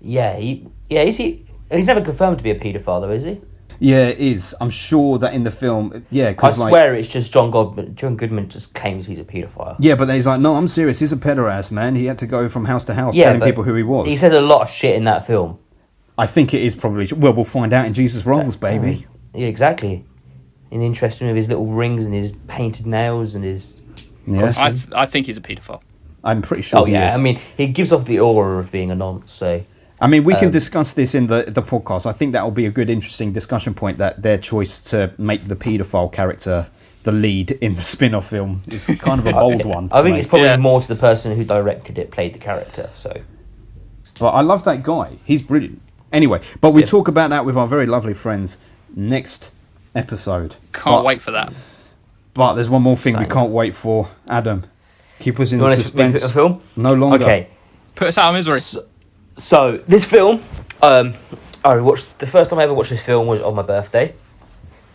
Yeah, is he... He's never confirmed to be a paedophile, though, is he? Yeah, it is. I'm sure that in the film, yeah, I because swear it's just John Goodman. John Goodman just claims he's a paedophile. Yeah, but then he's like, no, I'm serious. He's a pederast, man. He had to go from house to house telling but people who he was. He says a lot of shit in that film. I think it is probably... Well, we'll find out in Jesus Rolls, baby. Yeah, exactly. And interesting with his little rings and his painted nails and his... Yes. I think he's a paedophile. I'm pretty sure he is. I mean, he gives off the aura of being a nonce, so... I mean, we can discuss this in the podcast. I think that will be a good, interesting discussion point, that their choice to make the paedophile character the lead in the spin-off film is kind of a bold one. I think it's probably Yeah. more to the person who directed it, played the character, so... But I love that guy. He's brilliant. Anyway, but we Yeah. talk about that with our very lovely friends next episode. Can't wait for that. But there's one more thing we Same. can't wait for. Adam, keep us in You the want to pick suspense. a film? No longer. Okay. Put us out of misery. So this film, I watched the first time I ever watched this film was on my birthday.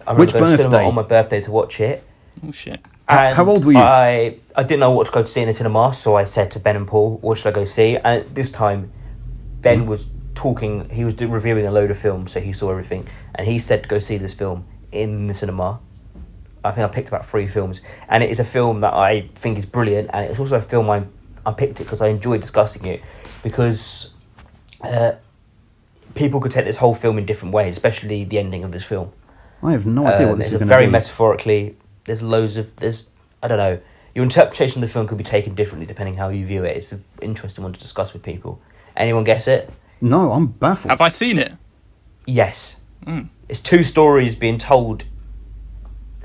I remember Which going to the cinema birthday? on my birthday to watch it. Oh, shit. And How old were you? I didn't know what to go to see in the cinema, so I said to Ben and Paul, "What should I go see?" And this time, Ben was talking. He was reviewing a load of films, so he saw everything, and he said to go see this film in the cinema. I think I picked about 3 films, and it is a film that I think is brilliant, and it's also a film I picked it because I enjoyed discussing it, because people could take this whole film in different ways, especially the ending of this film. I have no idea what this is It's going to very be. metaphorically. There's I don't know. Your interpretation of the film could be taken differently depending how you view it. It's an interesting one to discuss with people. Anyone guess it? No, I'm baffled. Have I seen it? Yes. It's 2 stories being told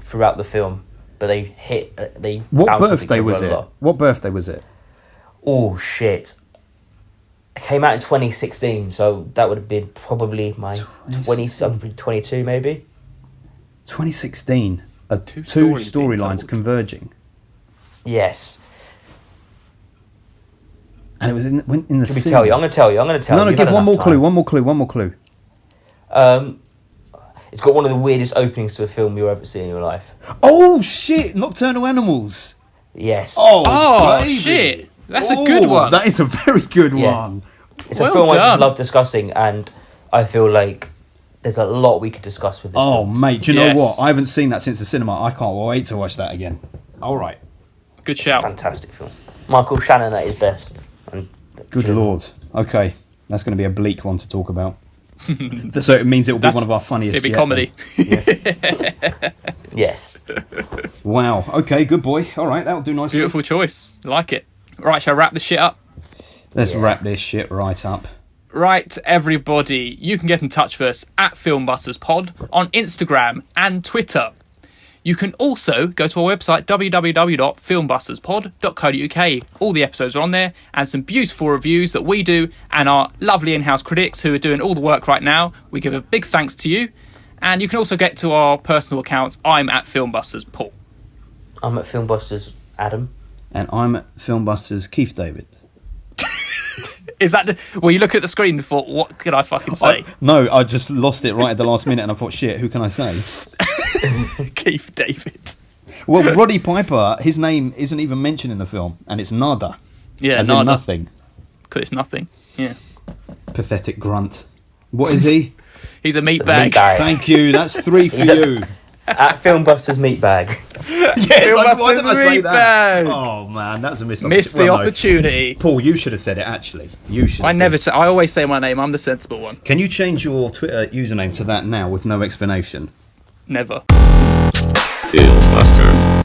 throughout the film, but they What bounce off each birthday other was a it? lot. What birthday was it? Oh shit! It came out in 2016, so that would have been probably my 22 maybe. 2016. Two Two stories being storylines told. converging. Yes. And it was in the Should we tell you? I'm going to tell you. No, You've give had one more enough clue, time. one more clue. It's got one of the weirdest openings to a film you'll ever see in your life. Oh, shit! Nocturnal Animals! Yes. Oh, baby. shit. That's a good one. That is a very good Yeah. one. It's well a film I done. just love discussing, and I feel like there's a lot we could discuss with this Oh, film. mate, do you Yes. know what? I haven't seen that since the cinema. I can't wait to watch that again. All right. Good It's a shout. fantastic film. Michael Shannon at his best. And Good lord. Okay, that's going to be a bleak one to talk about. So it means it will be one of our funniest. It'd be yet, comedy. Yes. then. Wow. Okay, good boy. All right, that'll do nicely. Beautiful choice. Like it. Right, shall I wrap this shit up? Let's wrap this shit right up. Right, everybody, you can get in touch with us at FilmbustersPod on Instagram and Twitter. You can also go to our website, www.filmbusterspod.co.uk. All the episodes are on there, and some beautiful reviews that we do, and our lovely in-house critics who are doing all the work right now. We give a big thanks to you. And you can also get to our personal accounts. I'm at Filmbusters Paul. I'm at Filmbusters Adam. And I'm at Filmbusters Keith David. Is that well, you look at the screen and thought, what can I fucking say? No, I just lost it right at the last minute and I thought, shit, who can I say? Keith David. Well, Roddy Piper, his name isn't even mentioned in the film, and it's nada. Yeah, as nada. in nothing. Because it's nothing. Yeah. Pathetic grunt. What is he? He's a meat It's a bag. meat bag. Thank you, that's 3 for He's a- you. At Filmbusters Meatbag. Yes, why didn't I say meat that? bag. Oh man, that was a missed Missed the well, no. opportunity. Paul, you should have said it actually. You should. I always say my name. I'm the sensible one. Can you change your Twitter username to that now with no explanation? Never. Filmbuster.